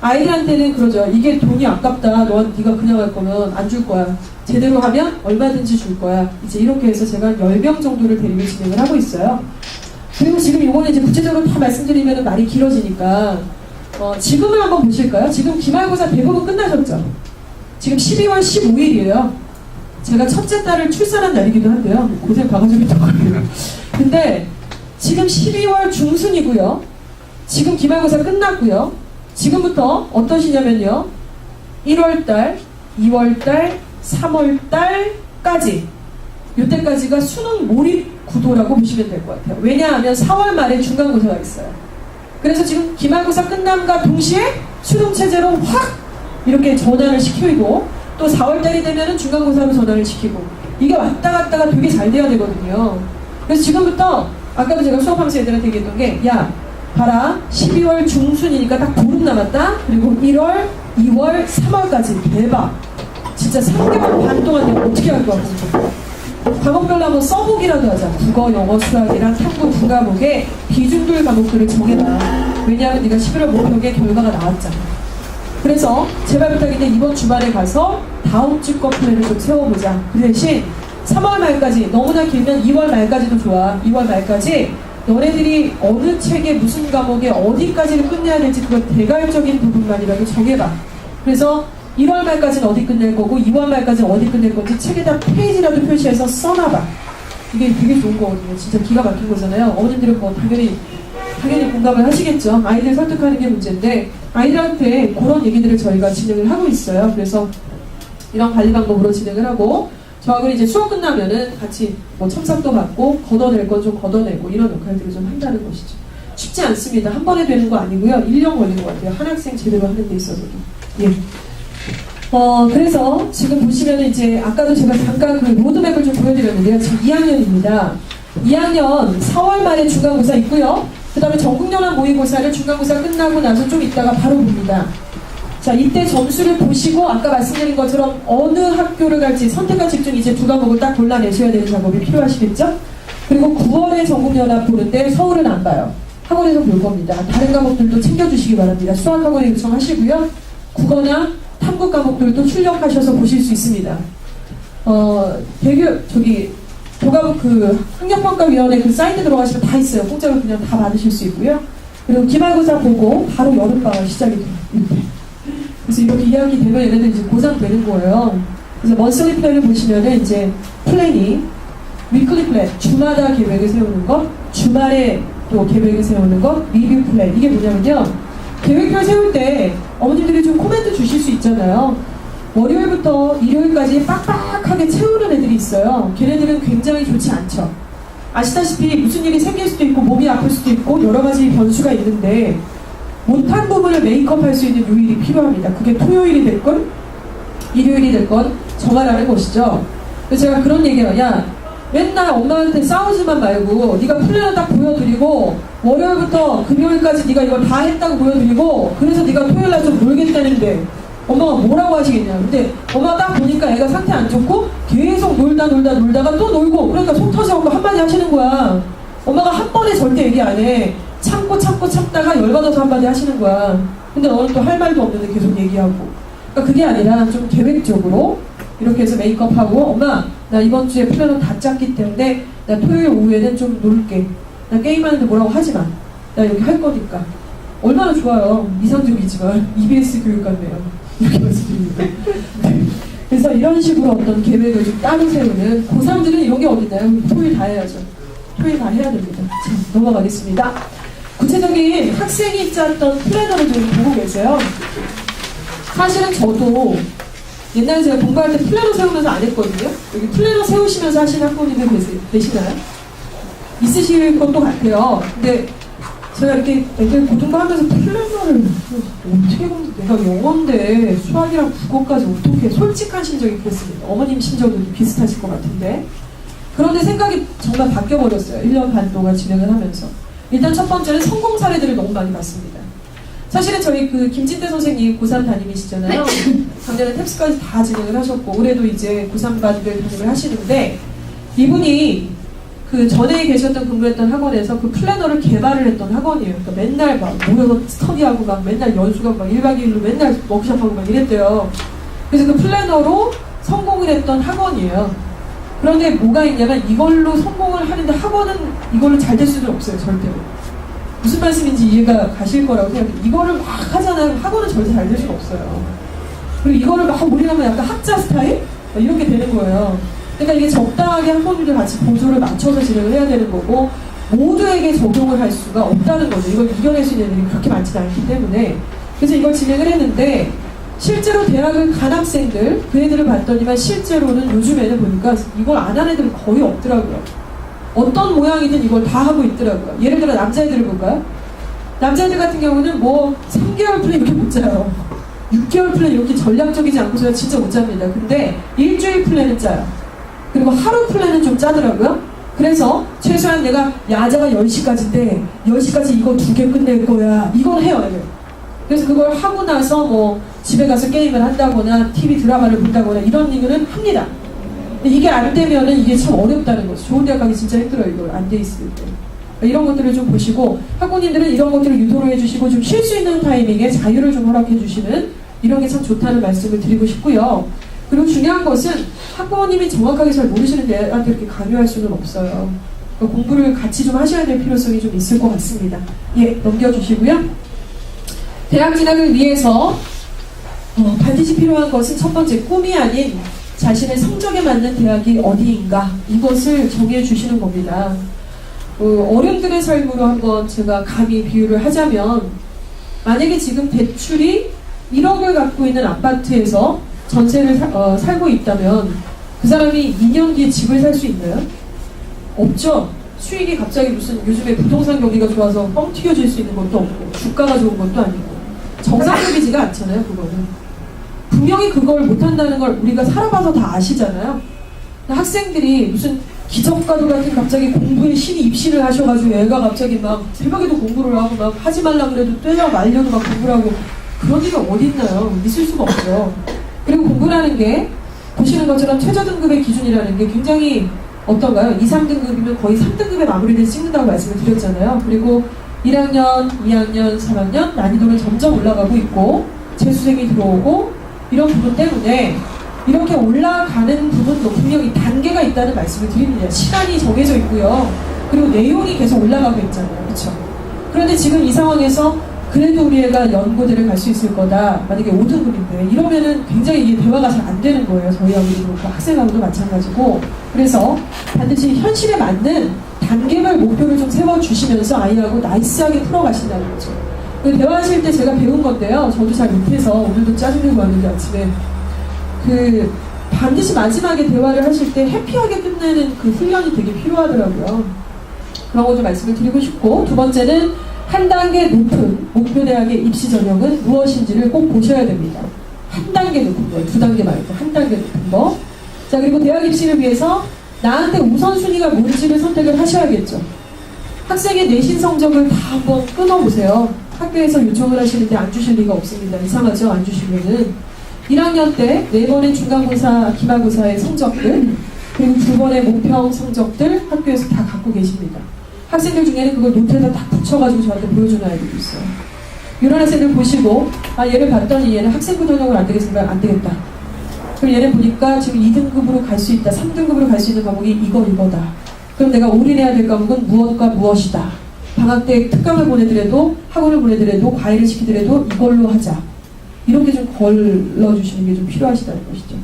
아이들한테는 그러죠. 이게 돈이 아깝다. 네가 그냥 할 거면 안 줄 거야. 제대로 하면 얼마든지 줄 거야. 이제 이렇게 해서 제가 한 10명 정도를 데리고 진행을 하고 있어요. 그리고 지금 이거는 이제 구체적으로 다 말씀드리면 말이 길어지니까 지금을 한번 보실까요? 지금 기말고사 대부분 끝나셨죠? 지금 12월 15일이에요. 제가 첫째 딸을 출산한 날이기도 한데요. 고생 봐가지고 있더라고요. 근데 지금 12월 중순이고요. 지금 기말고사 끝났고요. 지금부터 어떤 시냐면요. 1월달, 2월달, 3월달까지 이때까지가 수능 몰입 구도라고 보시면 될 것 같아요. 왜냐하면 4월 말에 중간고사가 있어요. 그래서 지금 기말고사 끝남과 동시에 수능 체제로 확 이렇게 전환을 시키고 또 4월달이 되면은 중간고사로 전환을 시키고 이게 왔다 갔다가 되게 잘 돼야 되거든요. 그래서 지금부터 아까도 제가 수업하면서 애들한테 얘기했던 게 야 봐라 12월 중순이니까 딱 보름 남았다. 그리고 1월, 2월, 3월까지 대박. 진짜 3개월 반 동안 내가 어떻게 할 거야. 과목별로 한번 써보기라도 하자. 국어, 영어, 수학이랑 탐구 두 과목에 비중돌 과목들을 정해라. 왜냐하면 네가 11월 목표의 결과가 나왔잖아. 그래서 제발 부탁인데 이번 주말에 가서 다음 주 거 플랜을 좀 세워보자. 그 대신 3월 말까지 너무나 길면 2월 말까지도 좋아. 2월 말까지 너네들이 어느 책에 무슨 과목에 어디까지를 끝내야 될지 그걸 대괄적인 부분만이라도 정해봐. 그래서 1월 말까지는 어디 끝낼 거고 2월 말까지는 어디 끝낼 건지 책에다 페이지라도 표시해서 써놔봐. 이게 되게 좋은 거거든요. 진짜 기가 막힌 거잖아요. 어머님들은 뭐 당연히 공감을 하시겠죠. 아이들 설득하는 게 문제인데 아이들한테 그런 얘기들을 저희가 진행을 하고 있어요. 그래서 이런 관리 방법으로 진행을 하고 저하고는 이제 수업 끝나면은 같이 뭐 첨삭도 받고 걷어낼 건 좀 걷어내고 이런 역할들을 좀 한다는 것이죠. 쉽지 않습니다. 한 번에 되는 거 아니고요. 1년 걸리는 것 같아요. 한 학생 제대로 하는 데 있어서도. 예. 그래서 지금 보시면은 이제 아까도 제가 잠깐 그 로드맵을 좀 보여드렸는데요. 지금 2학년입니다. 2학년 4월 말에 중간고사 있고요. 그 다음에 전국연합 모의고사를 중간고사 끝나고 나서 좀 있다가 바로 봅니다. 자, 이때 점수를 보시고 아까 말씀드린 것처럼 어느 학교를 갈지 선택과 집중 이제 두 과목을 딱 골라내셔야 되는 작업이 필요하시겠죠? 그리고 9월에 전국연합 보는데 서울은 안 봐요. 학원에서 볼 겁니다. 다른 과목들도 챙겨주시기 바랍니다. 수학학원에 요청하시고요. 국어나 탐구 과목들도 출력하셔서 보실 수 있습니다. 교과목 그 학력평가위원회 그 사이트 들어가시면 다 있어요. 공짜로 그냥 다 받으실 수 있고요. 그리고 기말고사 보고 바로 여름방학 시작이 돼요. 그래서 이렇게 2학기 되면 얘네들 이제 고3 되는 거예요. 그래서 먼슬리 플랜을 보시면은 이제 플래닝, 위클리 플랜, 주마다 계획을 세우는 것, 주말에 또 계획을 세우는 것, 리뷰 플랜. 이게 뭐냐면요. 계획표 세울 때 어머님들이 좀 코멘트 주실 수 있잖아요. 월요일부터 일요일까지 빡빡하게 채우는 애들이 있어요. 걔네들은 굉장히 좋지 않죠. 아시다시피 무슨 일이 생길 수도 있고 몸이 아플 수도 있고 여러 가지 변수가 있는데 못한 부분을 메이크업할 수 있는 요일이 필요합니다. 그게 토요일이 됐건 일요일이 됐건 정하라는 것이죠. 그래서 제가 그런 얘기해요. 야, 맨날 엄마한테 싸우지만 말고 네가 플랜을 딱 보여드리고 월요일부터 금요일까지 네가 이걸 다 했다고 보여드리고 그래서 네가 토요일날 좀 놀겠다는데 엄마가 뭐라고 하시겠냐. 근데 엄마가 딱 보니까 애가 상태 안 좋고 계속 놀다가 또 놀고 그러니까 속 터져갖고 한마디 하시는 거야. 엄마가 한 번에 절대 얘기 안 해. 참고 참다가 열받아서 한마디 하시는 거야. 근데 너는 또 할 말도 없는데 계속 얘기하고. 그러니까 그게 아니라 좀 계획적으로 이렇게 해서 메이크업하고, 엄마 나 이번 주에 플래너 다 짰기 때문에 나 토요일 오후에는 좀 놀게. 나 게임하는데 뭐라고 하지 마. 나 여기 할 거니까. 얼마나 좋아요. 이상적이지만 EBS 교육 같네요. 이렇게 말씀드립니다. 네. 그래서 이런 식으로 어떤 계획을 좀 따로 세우는 고3들은 이런 게 어딨나요? 토요일 다 해야죠. 토요일 다 해야 됩니다. 자, 넘어가겠습니다. 구체적인 학생이 짰던 플래너를 좀 보고 계세요. 사실은 저도 옛날에 제가 공부할 때 플래너 세우면서 안 했거든요. 여기 플래너 세우시면서 하시는 학부모님들 계시나요? 있으실 것도 같아요. 근데 제가 이렇게 애들 고등부하면서 플래너를 어떻게 보면 내가 영어인데 수학이랑 국어까지 어떻게 솔직한 심정이 그랬습니다. 어머님 심정도 비슷하실 것 같은데. 그런데 생각이 정말 바뀌어버렸어요. 1년 반 동안 진행을 하면서. 일단 첫 번째는 성공 사례들을 너무 많이 봤습니다. 사실은 저희 그 김진태 선생님 고3 담임이시잖아요. 작년에 탭스까지 다 진행을 하셨고 올해도 이제 고3반들 담임을 하시는데 이분이 그 전에 계셨던 근무했던 학원에서 그 플래너를 개발을 했던 학원이에요. 그러니까 맨날 막 모여서 스터디하고 막 맨날 연수가 막 1박 2일로 맨날 워크숍하고 막 이랬대요. 그래서 그 플래너로 성공을 했던 학원이에요. 그런데 뭐가 있냐면 이걸로 성공을 하는데 학원은 이걸로 잘 될 수는 없어요. 절대로. 무슨 말씀인지 이해가 가실 거라고 생각해요. 이거를 막 하잖아요. 학원은 절대 잘 될 수가 없어요. 그리고 이거를 막 우리가면 약간 학자 스타일? 이렇게 되는 거예요. 그러니까 이게 적당하게 학부모님들 같이 보조를 맞춰서 진행을 해야 되는 거고 모두에게 적용을 할 수가 없다는 거죠. 이걸 이겨낼 수 있는 애들이 그렇게 많지는 않기 때문에. 그래서 이걸 진행을 했는데 실제로 대학을 간 학생들 그 애들을 봤더니만 실제로는 요즘에는 보니까 이걸 안 하는 애들은 거의 없더라고요. 어떤 모양이든 이걸 다 하고 있더라고요. 예를 들어 남자애들을 볼까요? 남자애들 같은 경우는 뭐 3개월 플랜 이렇게 못 짜요. 6개월 플랜 이렇게 전략적이지 않고서 진짜 못 짭니다. 근데 일주일 플랜은 짜요. 그리고 하루 플랜은 좀 짜더라고요. 그래서 최소한 내가 야자가 10시까지인데 10시까지 이거 2개 끝낼 거야. 이건 해요. 그래서 그걸 하고 나서 뭐 집에 가서 게임을 한다거나 TV 드라마를 본다거나 이런 일은 합니다. 근데 이게 안 되면은 이게 참 어렵다는 거죠. 좋은 대학 가기 진짜 힘들어요. 이거 안 돼 있을 때. 이런 것들을 좀 보시고 학부모님들은 이런 것들을 유도를 해주시고 좀 쉴 수 있는 타이밍에 자유를 좀 허락해 주시는 이런 게 참 좋다는 말씀을 드리고 싶고요. 그리고 중요한 것은 학부모님이 정확하게 잘 모르시는 애한테 이렇게 강요할 수는 없어요. 그러니까 공부를 같이 좀 하셔야 될 필요성이 좀 있을 것 같습니다. 예, 넘겨주시고요. 대학 진학을 위해서 반드시 필요한 것은 첫 번째 꿈이 아닌 자신의 성적에 맞는 대학이 어디인가 이것을 정해주시는 겁니다. 어른들의 삶으로 한번 제가 감히 비유를 하자면 만약에 지금 대출이 1억을 갖고 있는 아파트에서 전세를 살고 있다면 그 사람이 2년 뒤에 집을 살 수 있나요? 없죠. 수익이 갑자기 무슨 요즘에 부동산 경기가 좋아서 뻥 튀겨질 수 있는 것도 없고 주가가 좋은 것도 아니고 정상적이지가 않잖아요. 그거는 분명히 그걸 못한다는 걸 우리가 살아봐서 다 아시잖아요. 학생들이 무슨 기적과도 같은 갑자기 공부에 신이 입시를 하셔가지고 애가 갑자기 막 새벽에도 공부를 하고 막 하지 말라 그래도 떼려 말려도 막 공부를 하고 그런 일이 어딨나요? 있을 수가 없죠. 그리고 공부라는 게 보시는 것처럼 최저등급의 기준이라는 게 굉장히 어떤가요? 2, 3등급이면 거의 3등급의 마무리를 찍는다고 말씀을 드렸잖아요. 그리고 1학년, 2학년, 3학년 난이도는 점점 올라가고 있고 재수생이 들어오고 이런 부분 때문에 이렇게 올라가는 부분도 분명히 단계가 있다는 말씀을 드립니다. 시간이 정해져 있고요. 그리고 내용이 계속 올라가고 있잖아요. 그렇죠? 그런데 지금 이 상황에서 그래도 우리 애가 연고대를 갈 수 있을 거다. 만약에 5등급인데 이러면은 굉장히 이게 대화가 잘 안 되는 거예요. 저희하고도 그렇고 학생하고도 마찬가지고. 그래서 반드시 현실에 맞는 단계별 목표를 좀 세워주시면서 아이하고 나이스하게 풀어가신다는 거죠. 대화하실 때 제가 배운 건데요. 저도 잘 못해서 오늘도 짜증내고 왔는데 아침에 반드시 마지막에 대화를 하실 때 해피하게 끝내는 그 훈련이 되게 필요하더라고요. 그런 거 좀 말씀을 드리고 싶고 두 번째는 한 단계 높은 목표 대학의 입시 전형은 무엇인지를 꼭 보셔야 됩니다. 한 단계 높은 거예요. 두 단계 말고 한 단계 높은 거. 자, 그리고 대학 입시를 위해서 나한테 우선순위가 뭔지를 선택을 하셔야겠죠. 학생의 내신 성적을 다 한번 끊어보세요. 학교에서 요청을 하시는데 안 주실 리가 없습니다. 이상하죠? 안 주시면은 1학년 때 4번의 중간고사, 기말고사의 성적들 그리고 2번의 모평 성적들 학교에서 다 갖고 계십니다. 학생들 중에는 그걸 노트에다 딱 붙여가지고 저한테 보여주는 아이들도 있어요. 이런 학생들 보시고 얘를 봤더니 얘는 학생부 전형을 안 되겠으면 안 되겠다. 그럼 얘는 보니까 지금 2등급으로 갈 수 있다. 3등급으로 갈 수 있는 과목이 이거다. 그럼 내가 올인해야 될 과목은 무엇과 무엇이다. 방학 때 특강을 보내더라도 학원을 보내더라도 과외를 시키더라도 이걸로 하자. 이렇게 좀 걸러주시는 게 좀 필요하시다는 것이죠.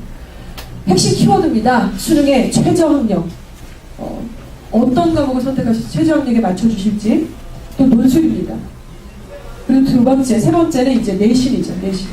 핵심 키워드입니다. 수능의 최저학력. 어떤 과목을 선택하실지 최저학력에 맞춰주실지 또 논술입니다. 그리고 세 번째는 이제 내신이죠. 내신.